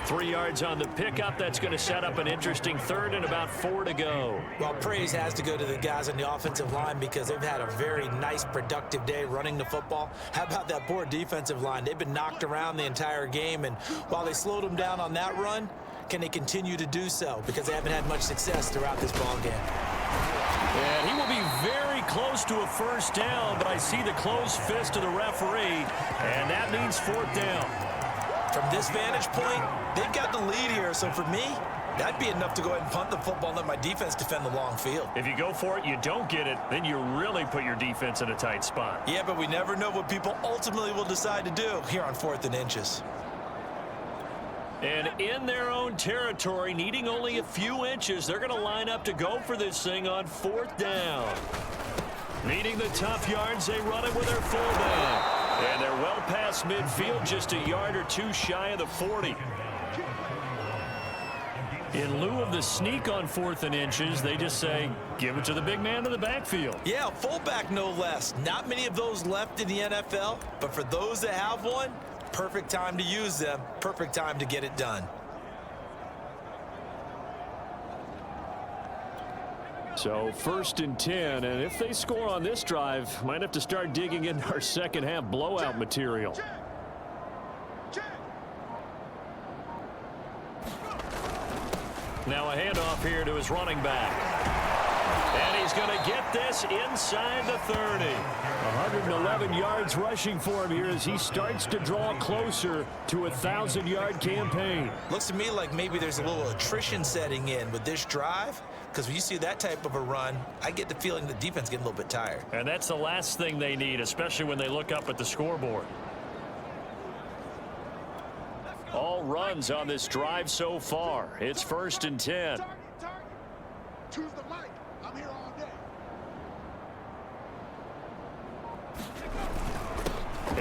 3 yards on the pickup. That's going to set up an interesting 3rd and about 4 to go. Well, praise has to go to the guys on the offensive line because they've had a very nice, productive day running the football. How about that poor defensive line? They've been knocked around the entire game, and while they slowed them down on that run, can they continue to do so? Because they haven't had much success throughout this ball game. And he will be very close to a 1st down, but I see the closed fist of the referee, and that means 4th down. From this vantage point, they've got the lead here, so for me, that'd be enough to go ahead and punt the football and let my defense defend the long field. If you go for it, you don't get it, then you really put your defense in a tight spot. Yeah, but we never know what people ultimately will decide to do here on 4th and inches. And in their own territory, needing only a few inches, they're going to line up to go for this thing on 4th down. Needing the tough yards, they run it with their fullback. And they're well past midfield, just a yard or 2 shy of the 40. In lieu of the sneak on 4th and inches, they just say, give it to the big man in the backfield. Yeah, fullback no less. Not many of those left in the NFL, but for those that have one, perfect time to use them, perfect time to get it done. So 1st and 10, and if they score on this drive, might have to start digging into our second half blowout material. Now a handoff here to his running back. And he's going to get this inside the 30. 111 yards rushing for him here as he starts to draw closer to a 1,000-yard campaign. Looks to me like maybe there's a little attrition setting in with this drive. because when you see that type of a run, I get the feeling the defense getting a little bit tired. And that's the last thing they need, especially when they look up at the scoreboard. All runs on this drive so far. It's 1st and 10. Target. Choose the mic. I'm here all day.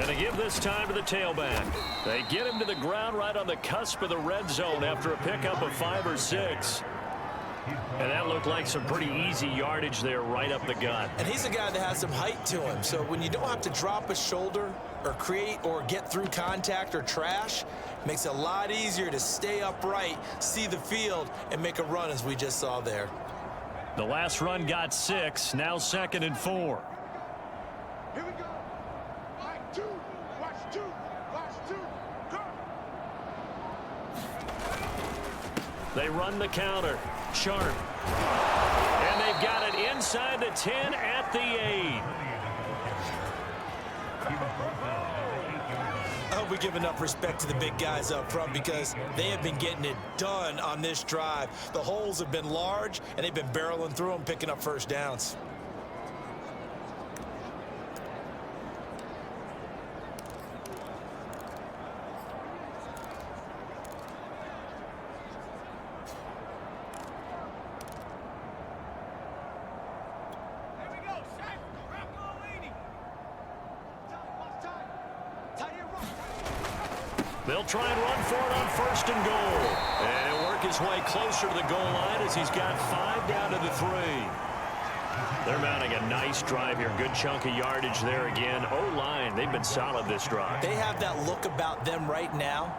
Gonna give this time to the tailback. They get him to the ground right on the cusp of the red zone after a pickup of 5 or 6. And that looked like some pretty easy yardage there right up the gut. And he's a guy that has some height to him. So when you don't have to drop a shoulder or create or get through contact or trash, makes it a lot easier to stay upright, see the field, and make a run as we just saw there. The last run got 6, now 2nd and 4. Here we go. Watch 2. Watch 2. Watch 2. Go. They run the counter. Sharp. And they've got it inside the 10 at the 8. I hope we give enough respect to the big guys up front because they have been getting it done on this drive. The holes have been large, and they've been barreling through them, picking up first downs. Here we go. Shaq. Rock on, lady. Time. Tie it right. They'll try and run for it on 1st and goal. And he'll work his way closer to the goal line as he's got 5 down to the 3. They're mounting a nice drive here. Good chunk of yardage there again. O-line, they've been solid this drive. They have that look about them right now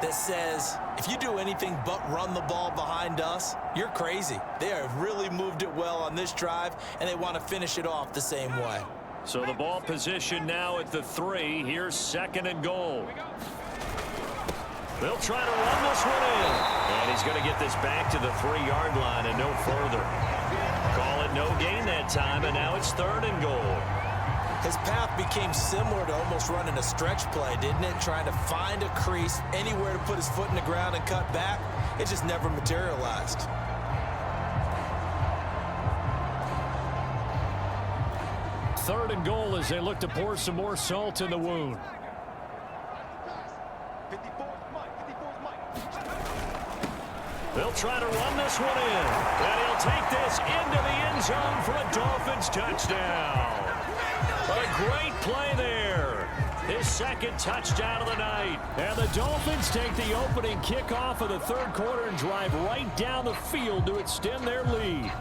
that says, if you do anything but run the ball behind us, you're crazy. They have really moved it well on this drive, and they want to finish it off the same way. So the ball position now at the 3. Here's 2nd and goal. They'll try to run this one in. And he's going to get this back to the 3-yard line and no further. Call it no gain that time, and now it's 3rd and goal. His path became similar to almost running a stretch play, didn't it? Trying to find a crease, anywhere to put his foot in the ground and cut back. It just never materialized. Third and goal as they look to pour some more salt in the wound. 54's Mike. They'll try to run this one in. And he'll take this into the end zone for a Dolphins touchdown. A great play there. His 2nd touchdown of the night. And the Dolphins take the opening kickoff of the 3rd quarter and drive right down the field to extend their lead.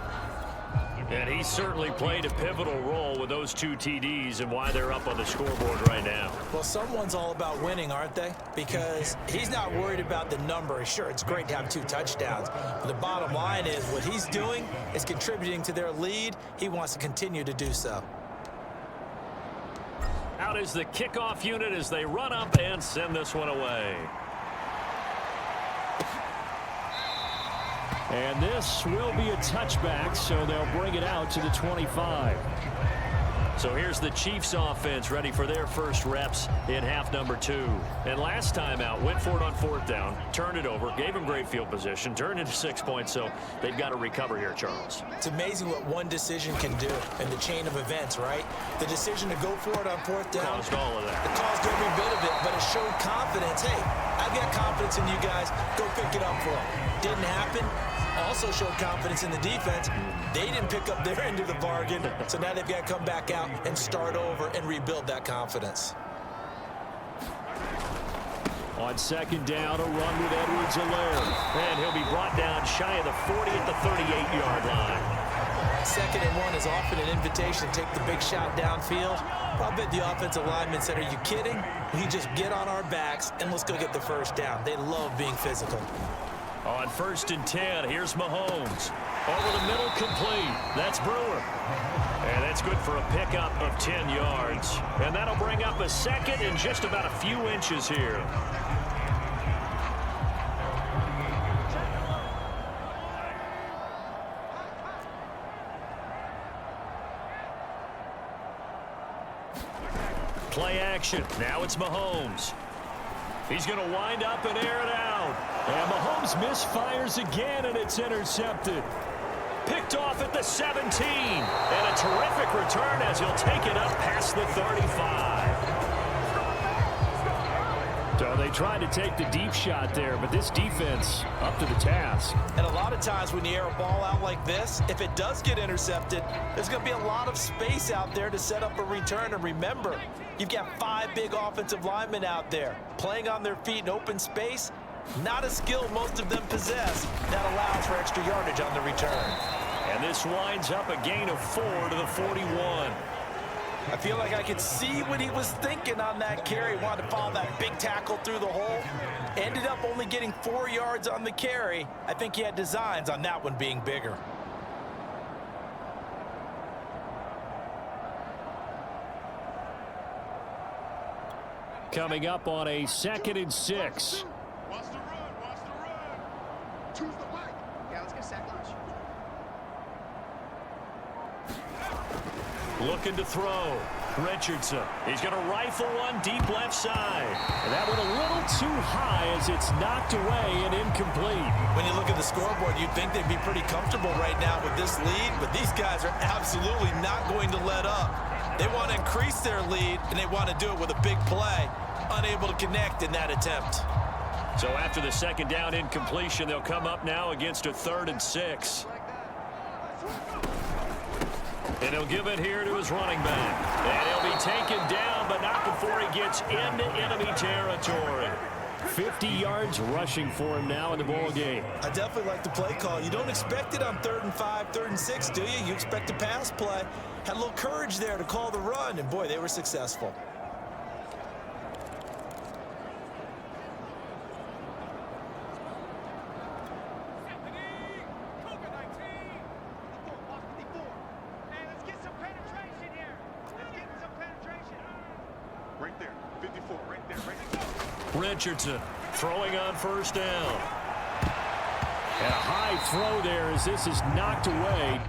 And he certainly played a pivotal role with those 2 TDs and why they're up on the scoreboard right now. Well, someone's all about winning, aren't they? Because he's not worried about the number. Sure, it's great to have 2 touchdowns. But the bottom line is what he's doing is contributing to their lead. He wants to continue to do so. Out is the kickoff unit as they run up and send this one away. And this will be a touchback, so they'll bring it out to the 25. So here's the Chiefs offense ready for their first reps in half number 2. And last time out, went for it on 4th down, turned it over, gave them great field position, turned into 6 points, so they've got to recover here, Charles. It's amazing what one decision can do in the chain of events, right? The decision to go for it on 4th down. Caused all of that. It caused every bit of it, but it showed confidence. Hey, I've got confidence in you guys. Go pick it up for them. Didn't happen. Also showed confidence in the defense. They didn't pick up their end of the bargain, so now they've got to come back out and start over and rebuild that confidence. On 2nd down, a run with Edwards-Helaire. And he'll be brought down shy of the 40 at the 38-yard line. 2nd and 1 is often an invitation to take the big shot downfield. I bet the offensive lineman said, are you kidding? We just get on our backs and let's go get the first down. They love being physical. On 1st and 10, here's Mahomes. Over the middle, complete. That's Brewer. And that's good for a pickup of 10 yards. And that'll bring up a 2nd and just about a few inches here. Play action. Now it's Mahomes. He's going to wind up and air it out. And Mahomes misfires again, and it's intercepted. picked off at the 17. And a terrific return as he'll take it up past the 35. So they tried to take the deep shot there, but this defense up to the task. And a lot of times when you air a ball out like this, if it does get intercepted, there's going to be a lot of space out there to set up a return. And remember, you've got 5 big offensive linemen out there playing on their feet in open space. Not a skill most of them possess. That allows for extra yardage on the return. And this winds up a gain of 4 to the 41. I feel like I could see what he was thinking on that carry. Wanted to follow that big tackle through the hole. Ended up only getting 4 yards on the carry. I think he had designs on that one being bigger. Coming up on a 2nd and 6. Watch the run. Watch the run. Choose the right. Yeah, let's get a sack lunch. Looking to throw. Richardson. He's going to rifle one deep left side. And that went a little too high as it's knocked away and incomplete. When you look at the scoreboard, you'd think they'd be pretty comfortable right now with this lead, but these guys are absolutely not going to let up. They want to increase their lead, and they want to do it with a big play. Unable to connect in that attempt. So after the 2nd down incompletion, they'll come up now against a 3rd and 6. And he'll give it here to his running back. And he'll be taken down, but not before he gets into enemy territory. 50 yards rushing for him now in the ball game. I definitely like the play call. You don't expect it on 3rd and 5, 3rd and 6, do you? You expect a pass play. Had a little courage there to call the run, and boy, they were successful. Right there. 54. Right there. Right there. Richardson throwing on 1st down. And a high throw there as this is knocked away.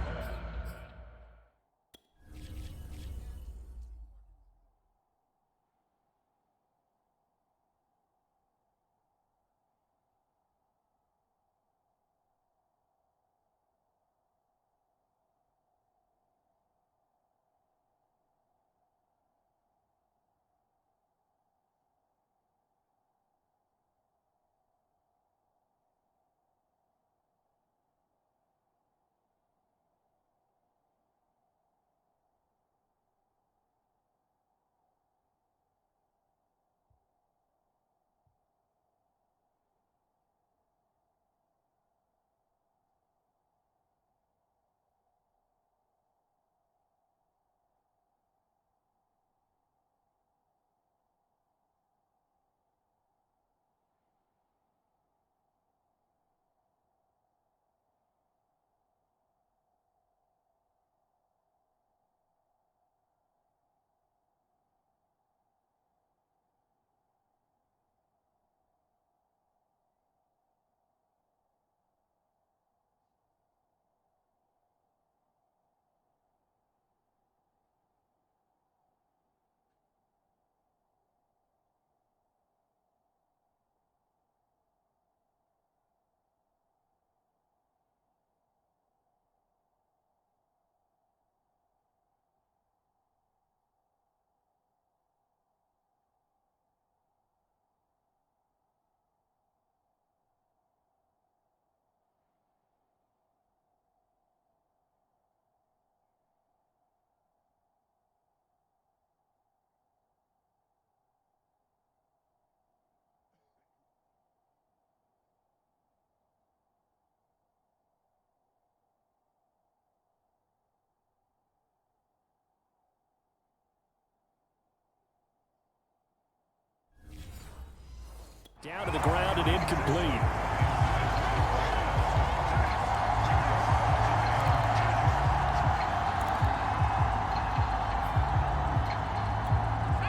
Down to the ground and incomplete.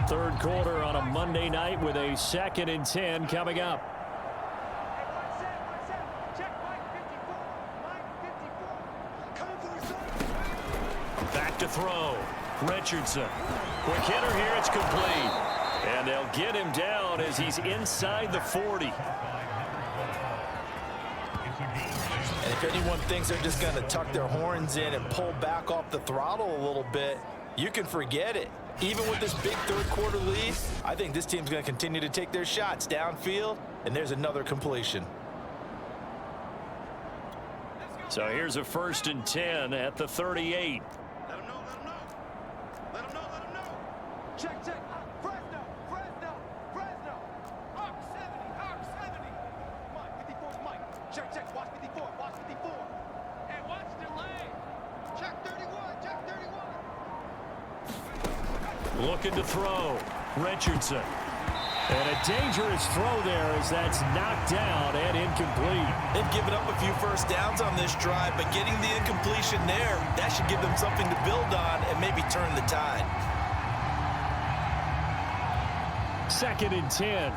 Third quarter on a Monday night with a 2nd and 10 coming up. Back to throw. Richardson. Quick hitter here. It's complete. And they'll get him down as he's inside the 40. And If anyone thinks they're just going to tuck their horns in and pull back off the throttle a little bit, you can forget it. Even with this big third quarter lead, I think this team's going to continue to take their shots downfield, and there's another completion. So here's a 1st and 10 at the 38. Let him know, let him know. Let him know, let him know. Check, check. Fresno, Fresno, Fresno. Hawk 70, Hawk 70. Mike, 54 is Mike. Check, check. Watch 54, watch 54. Hey, watch the lane. Check 31, check 31. Looking to throw. Richardson. And a dangerous throw there as that's knocked down and incomplete. They've given up a few first downs on this drive, but getting the incompletion there, that should give them something to build on and maybe turn the tide. 2nd and 10.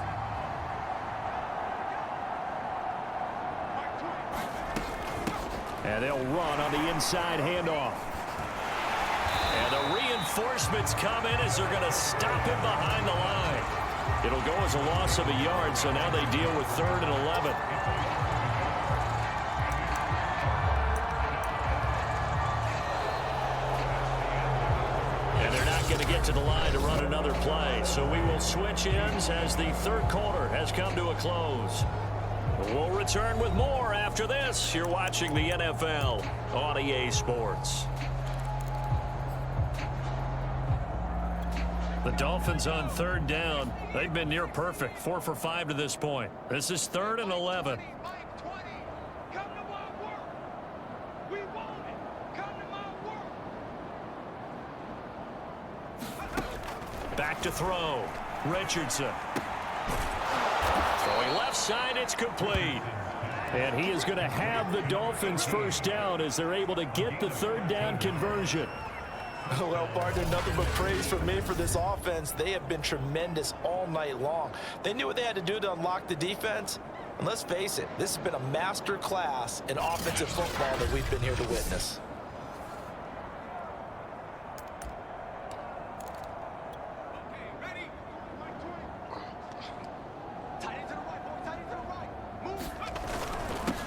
And they'll run on the inside handoff. And the reinforcements come in as they're going to stop him behind the line. It'll go as a loss of a yard, so now they deal with 3rd and 11. And they're not going to get to the line to run another play, so we will switch ends as the 3rd quarter has come to a close. We'll return with more after this. You're watching the NFL on EA Sports. The Dolphins on 3rd down. They've been near perfect. 4 for 5 to this point. This is 3rd and 11. Mike 20. Come to my work. We want it. Come to my work. Back to throw. Richardson. Throwing left side, it's complete. And he is going to have the Dolphins 1st down as they're able to get the 3rd down conversion. Well, partner, nothing but praise from me for this offense. They have been tremendous all night long. They knew what they had to do to unlock the defense. And let's face it, this has been a master class in offensive football that we've been here to witness. Okay, ready? Mike 20. Tight end to the right, boy. Tight end to the right. Move.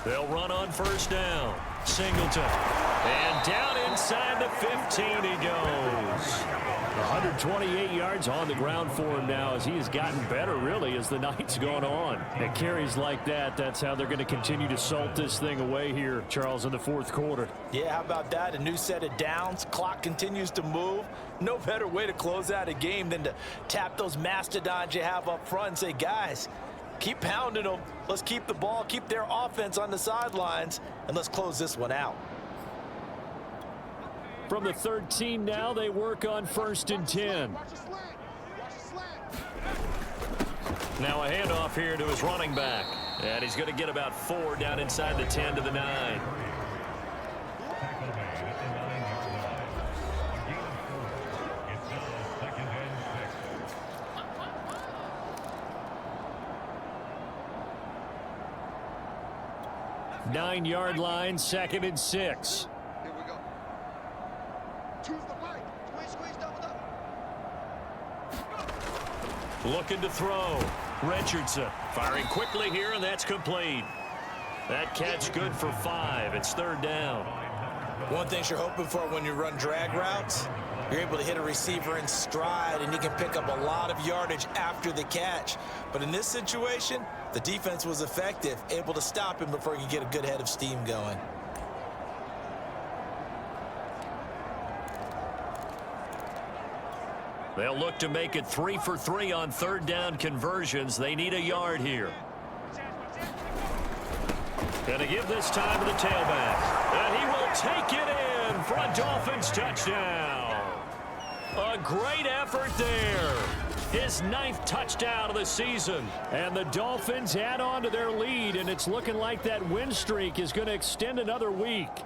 They'll run on 1st down. Singleton. And down inside the 15 he goes. 128 yards on the ground for him now as he has gotten better, really, as the night's gone on. And carries like that, that's how they're going to continue to salt this thing away here, Charles, in the 4th quarter. Yeah, how about that? A new set of downs. Clock continues to move. No better way to close out a game than to tap those mastodons you have up front and say, guys, keep pounding them. Let's keep the ball, keep their offense on the sidelines, and let's close this one out. From the 13 now, they work on 1st and 10. Watch the slant. Watch the slant. Now a handoff here to his running back. And he's going to get about 4 down inside the 10 to the 9. Nine-yard line, 2nd and 6. Here we go. Choose the right. Squeeze, double up. Looking to throw. Richardson firing quickly here, and that's complete. That catch good for 5. It's 3rd down. One thing you're hoping for when you run drag routes, you're able to hit a receiver in stride, and he can pick up a lot of yardage after the catch. But in this situation, the defense was effective, able to stop him before he could get a good head of steam going. They'll look to make it 3 for 3 on 3rd down conversions. They need a yard here. Going to give this time to the tailback. And he will take it in for a Dolphins touchdown. A great effort there. His 9th touchdown of the season. And the Dolphins add on to their lead, and it's looking like that win streak is going to extend another week.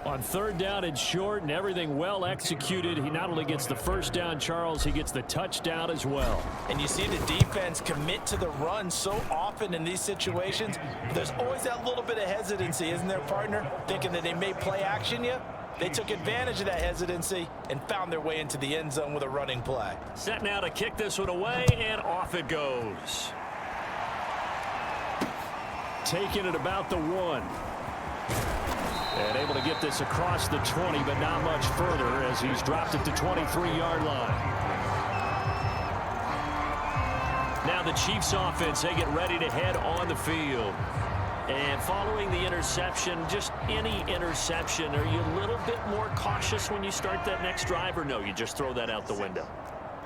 On 3rd down and short, and everything well executed. He not only gets the 1st down, Charles, he gets the touchdown as well. And you see the defense commit to the run so often in these situations. There's always that little bit of hesitancy, isn't there, partner? Thinking that they may play action you. They took advantage of that hesitancy and found their way into the end zone with a running play. Set now to kick this one away, and off it goes. Taking it about the 1. And able to get this across the 20, but not much further as he's dropped it to 23-yard line. Now the Chiefs offense, they get ready to head on the field. And following the interception, just any interception, are you a little bit more cautious when you start that next drive, or no, you just throw that out the window?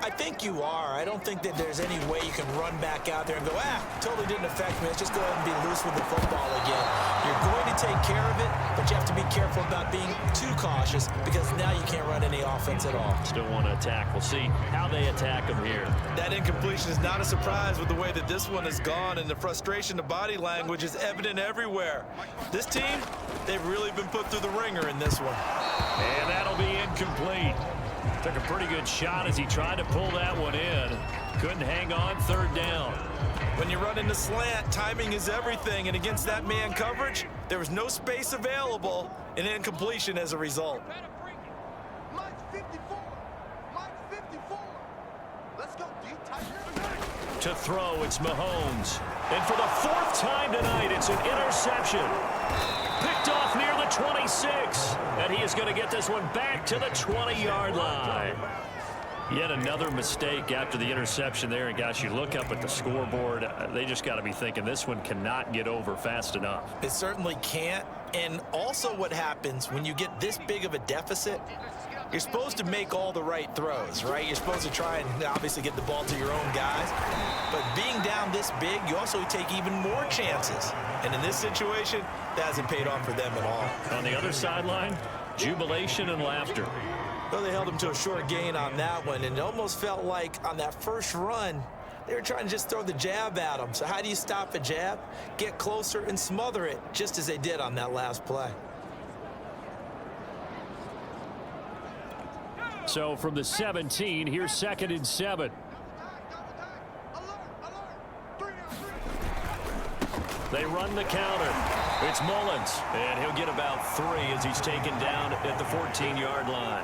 I think you are. I don't think that there's any way you can run back out there and go, totally didn't affect me. Let's just go ahead and be loose with the football again. You're going to take care of it, but you have to be careful about being too cautious because now you can't run any offense at all. Still want to attack. We'll see how they attack them here. That incompletion is not a surprise with the way that this one has gone, and the frustration, the body language is evident everywhere. This team, they've really been put through the ringer in this one. And that'll be incomplete. Took a pretty good shot as he tried to pull that one in. Couldn't hang on, third down. When you run in the slant, timing is everything, and against that man coverage, there was no space available, and incompletion as a result. Mike 54. Mike 54. Let's go deep, Tiger. To throw, it's Mahomes. And for the fourth time tonight, it's an interception. Picked off near the 26. And he is going to get this one back to the 20-yard line. Yet another mistake after the interception there. And, gosh, you look up at the scoreboard. They just got to be thinking this one cannot get over fast enough. It certainly can't. And also what happens when you get this big of a deficit, you're supposed to make all the right throws, right? You're supposed to try and obviously get the ball to your own guys. But being down this big, you also take even more chances. And in this situation, that hasn't paid off for them at all. On the other sideline, jubilation and laughter. Well, they held him to a short gain on that one, and it almost felt like on that first run, they were trying to just throw the jab at him. So how do you stop a jab? Get closer and smother it, just as they did on that last play. So from the 17, here's 2nd and 7. They run the counter. It's Mullins, and he'll get about 3 as he's taken down at the 14-yard line.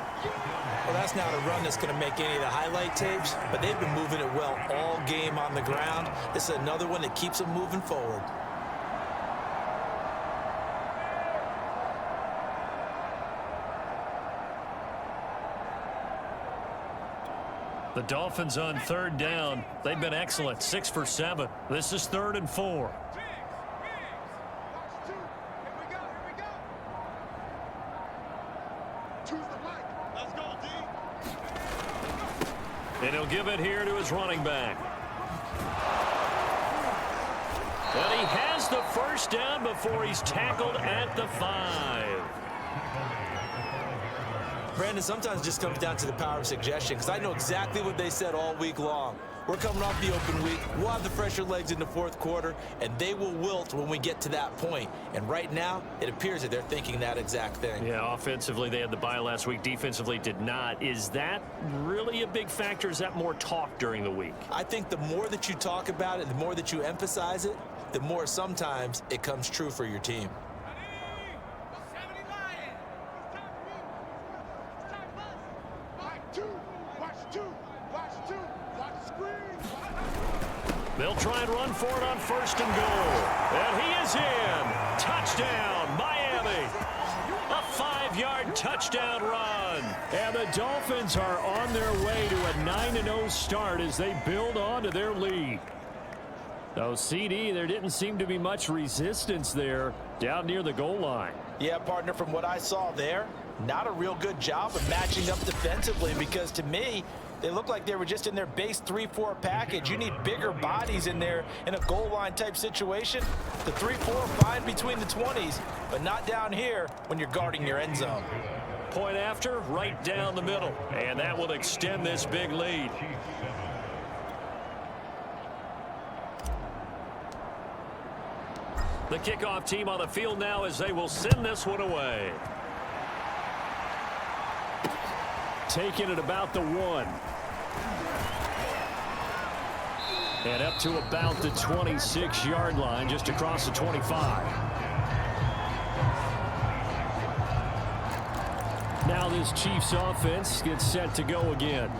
Well, that's not a run that's going to make any of the highlight tapes, but they've been moving it well all game on the ground. This is another one that keeps them moving forward. The Dolphins on 3rd down. They've been excellent, 6 for 7. This is 3rd and 4. And he'll give it here to his running back. And he has the first down before he's tackled at the 5. Brandon, sometimes it just comes down to the power of suggestion, because I know exactly what they said all week long. We're coming off the open week. We'll have the fresher legs in the fourth quarter, and they will wilt when we get to that point. And right now, it appears that they're thinking that exact thing. Yeah, offensively, they had the bye last week. Defensively, did not. Is that really a big factor? Is that more talk during the week? I think the more that you talk about it, the more that you emphasize it, the more sometimes it comes true for your team. They'll try and run for it on 1st and goal. And he is in. Touchdown, Miami. A 5-yard touchdown run. And the Dolphins are on their way to a 9-0 start as they build on to their lead. So, CD, there didn't seem to be much resistance there down near the goal line. Yeah, partner, from what I saw there, not a real good job of matching up defensively, because to me, they look like they were just in their base 3-4 package. You need bigger bodies in there in a goal line type situation. The 3-4 fine between the 20s, but not down here when you're guarding your end zone. Point after, right down the middle. And that will extend this big lead. The kickoff team on the field now as they will send this one away. Taking it about the 1. And up to about the 26-yard line, just across the 25. Now this Chiefs offense gets set to go again.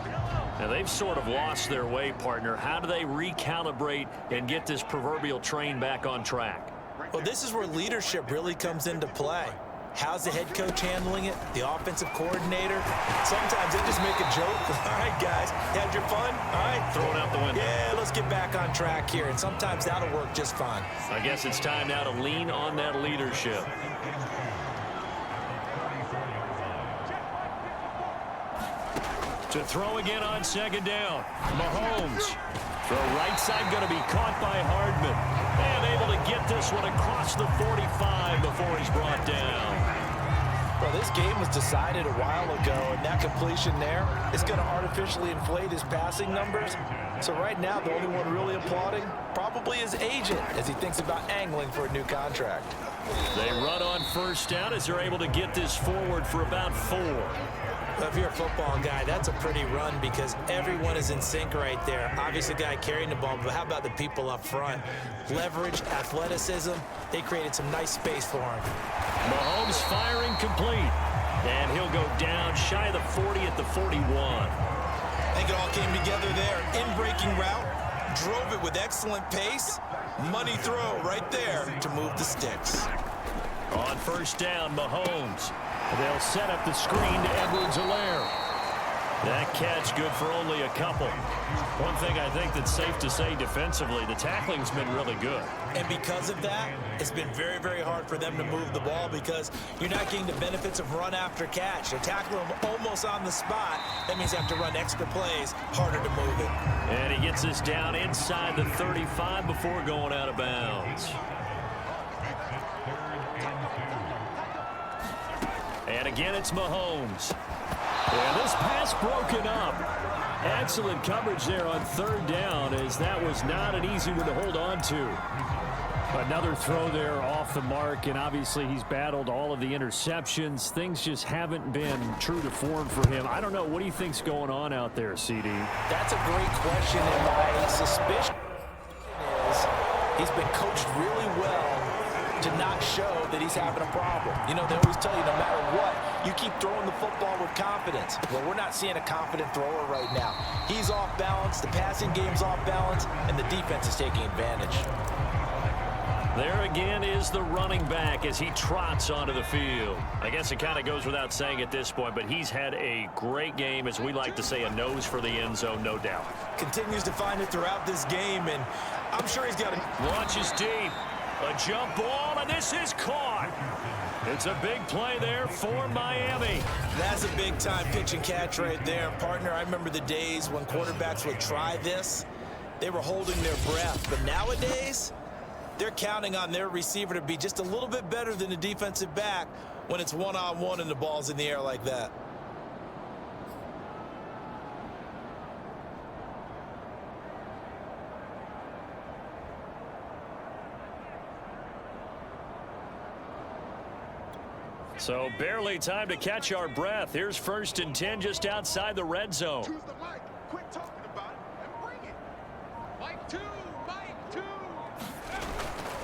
Now they've sort of lost their way, partner. How do they recalibrate and get this proverbial train back on track? Well, this is where leadership really comes into play. How's the head coach handling it? The offensive coordinator? Sometimes they just make a joke. All right, guys, had your fun? All right. Throw it out the window. Yeah, let's get back on track here, and sometimes that'll work just fine. I guess it's time now to lean on that leadership. To throw again on second down. Mahomes. Throw right side going to be caught by Hardman. And able to get this one across the 45 before he's brought down. Well, this game was decided a while ago, and that completion there is going to artificially inflate his passing numbers. So right now, the only one really applauding probably his agent as he thinks about angling for a new contract. They run on first down as they're able to get this forward for about 4. If you're a football guy, that's a pretty run because everyone is in sync right there. Obviously, the guy carrying the ball, but how about the people up front? Leverage, athleticism, they created some nice space for him. Mahomes firing complete. And he'll go down shy of the 40 at the 41. I think it all came together there. In-breaking route, drove it with excellent pace. Money throw right there to move the sticks. On first down, Mahomes. They'll set up the screen to Edwards-Helaire. That catch good for only a couple. One thing I think that's safe to say defensively, the tackling's been really good. And because of that, it's been very, very hard for them to move the ball because you're not getting the benefits of run after catch. They're tackling them almost on the spot. That means they have to run extra plays, harder to move it. And he gets us down inside the 35 before going out of bounds. And again, it's Mahomes. And this pass broken up. Excellent coverage there on third down as that was not an easy one to hold on to. Another throw there off the mark, and obviously he's battled all of the interceptions. Things just haven't been true to form for him. I don't know. What do you think's going on out there, CD? That's a great question, and my suspicion is he's been coached really well to not show that he's having a problem. You know, they always tell you no matter what, you keep throwing the football with confidence. Well, we're not seeing a confident thrower right now. He's off balance, the passing game's off balance, and the defense is taking advantage. There again is the running back as he trots onto the field. I guess it kind of goes without saying at this point, but he's had a great game, as we like to say, a nose for the end zone, no doubt. Continues to find it throughout this game, and I'm sure he's got a... Launches deep. A jump ball, and this is caught. It's a big play there for Miami. That's a big-time pitch and catch right there. Partner, I remember the days when quarterbacks would try this. They were holding their breath. But nowadays, they're counting on their receiver to be just a little bit better than the defensive back when it's one-on-one and the ball's in the air like that. So barely time to catch our breath. Here's 1st and 10 just outside the red zone. Choose the mic. Quit talking about it and bring it. Mike 2, Mike 2.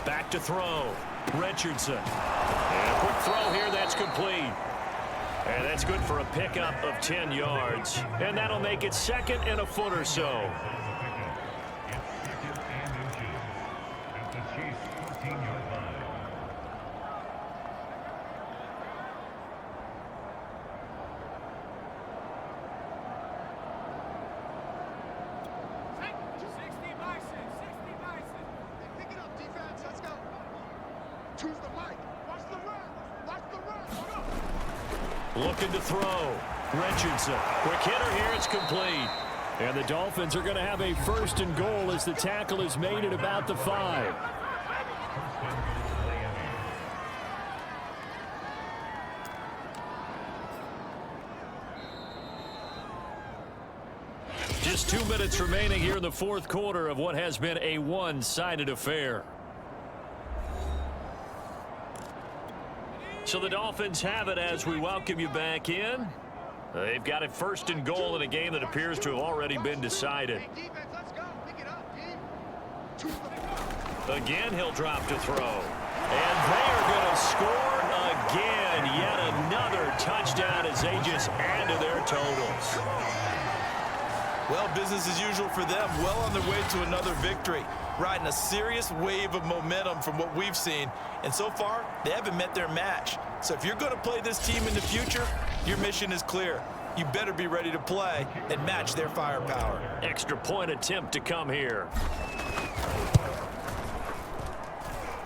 Back to throw. Richardson. And a quick throw here. That's complete. And that's good for a pickup of 10 yards. And that'll make it 2nd and a foot or so. Looking to throw. Richardson. Quick hitter here. It's complete. And the Dolphins are going to have a 1st and goal as the tackle is made at about the 5. Just 2 minutes remaining here in the 4th quarter of what has been a one-sided affair. So the Dolphins have it as we welcome you back in. They've got it 1st and goal in a game that appears to have already been decided. Again, he'll drop to throw. And they are going to score again. Yet another touchdown as they just add to their totals. Well, business as usual for them. Well on their way to another victory. riding a serious wave of momentum from what we've seen. And so far, they haven't met their match. So if you're going to play this team in the future, your mission is clear. You better be ready to play and match their firepower. Extra point attempt to come here.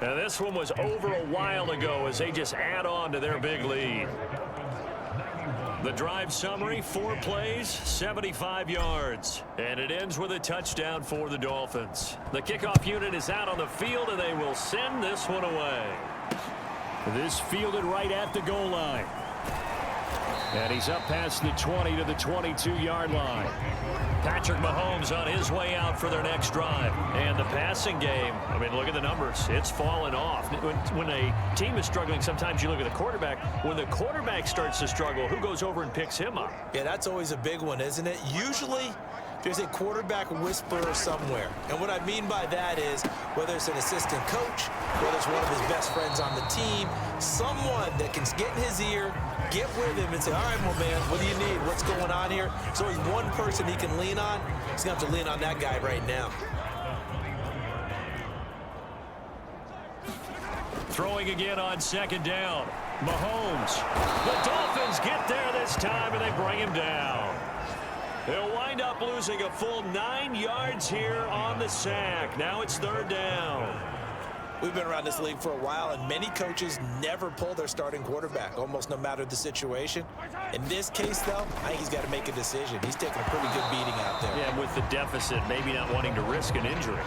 And this one was over a while ago as they just add on to their big lead. The drive summary, 4 plays, 75 yards. And it ends with a touchdown for the Dolphins. The kickoff unit is out on the field, and they will send this one away. This fielded right at the goal line. And he's up past the 20 to the 22-yard line. Patrick Mahomes on his way out for their next drive. And the passing game, I mean, look at the numbers. It's fallen off. When a team is struggling, sometimes you look at the quarterback. When the quarterback starts to struggle, who goes over and picks him up? Yeah, that's always a big one, isn't it? Usually, there's a quarterback whisperer somewhere. And what I mean by that is, whether it's an assistant coach, whether it's one of his best friends on the team, someone that can get in his ear, get with him and say, all right, well, man, what do you need? What's going on here? So he's one person he can lean on. He's going to have to lean on that guy right now. Throwing again on second down. Mahomes. The Dolphins get there this time, and they bring him down. They'll wind up losing a full 9 yards here on the sack. Now it's third down. We've been around this league for a while, and many coaches never pull their starting quarterback, almost no matter the situation. In this case, though, I think he's got to make a decision. He's taking a pretty good beating out there. Yeah, with the deficit, maybe not wanting to risk an injury.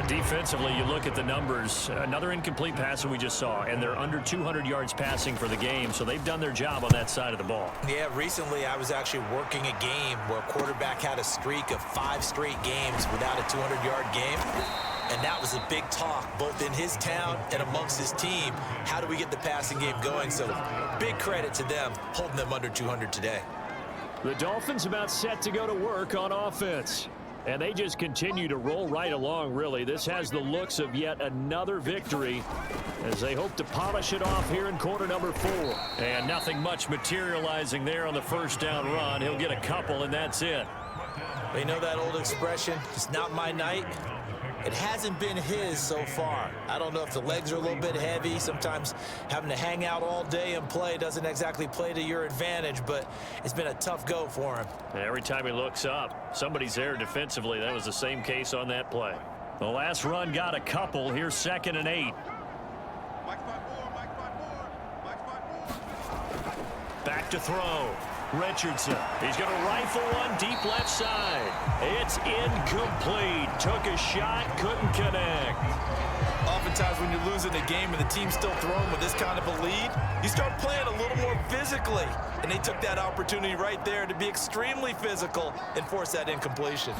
Defensively, you look at the numbers. Another incomplete pass that we just saw, and they're under 200 yards passing for the game, so they've done their job on that side of the ball. Yeah, recently I was actually working a game where a quarterback had a streak of 5 straight games without a 200-yard game. And that was a big talk, both in his town and amongst his team. How do we get the passing game going? So big credit to them, holding them under 200 today. The Dolphins about set to go to work on offense. And they just continue to roll right along, really. This has the looks of yet another victory as they hope to polish it off here in quarter number 4. And nothing much materializing there on the first down run. He'll get a couple, and that's it. You know that old expression, it's not my night? It hasn't been his so far. I don't know if the legs are a little bit heavy. Sometimes having to hang out all day and play doesn't exactly play to your advantage, but it's been a tough go for him. Every time he looks up, somebody's there defensively. That was the same case on that play. The last run got a couple. Here's 2nd and 8. Back to throw. Richardson. He's going to rifle one deep left side. It's incomplete. Took a shot, couldn't connect. Oftentimes when you're losing a game and the team's still throwing with this kind of a lead, you start playing a little more physically. And they took that opportunity right there to be extremely physical and force that incompletion.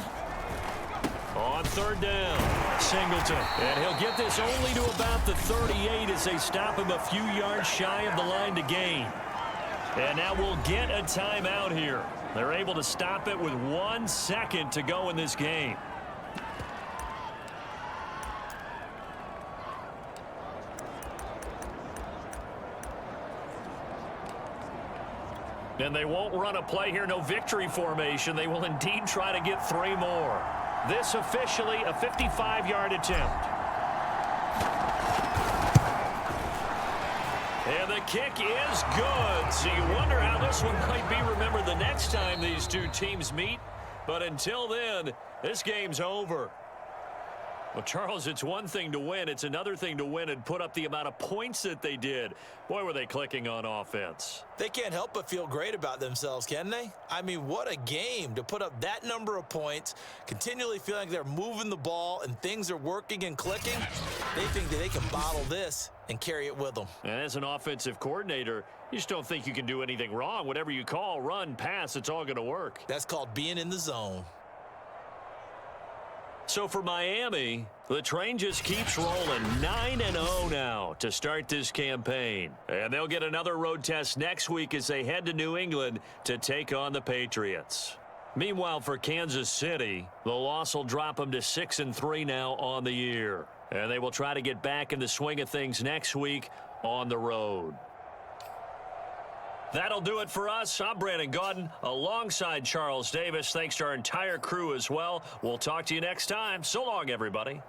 On third down, Singleton. And he'll get this only to about the 38 as they stop him a few yards shy of the line to gain. And now we'll get a timeout here. They're able to stop it with 1 second to go in this game. And they won't run a play here, no victory formation. They will indeed try to get 3 more. This officially a 55-yard attempt. And the kick is good. So you wonder how this one might be remembered the next time these two teams meet. But until then, this game's over. Well, Charles, it's one thing to win. It's another thing to win and put up the amount of points that they did. Boy, were they clicking on offense. They can't help but feel great about themselves, can they? I mean, what a game to put up that number of points, continually feeling like they're moving the ball and things are working and clicking. They think that they can bottle this and carry it with them. And as an offensive coordinator, you just don't think you can do anything wrong. Whatever you call, run, pass, it's all going to work. That's called being in the zone. So for Miami, the train just keeps rolling. 9-0 now to start this campaign. And they'll get another road test next week as they head to New England to take on the Patriots. Meanwhile, for Kansas City, the loss will drop them to 6-3 now on the year. And they will try to get back in the swing of things next week on the road. That'll do it for us. I'm Brandon Gaudin alongside Charles Davis. Thanks to our entire crew as well. We'll talk to you next time. So long, everybody.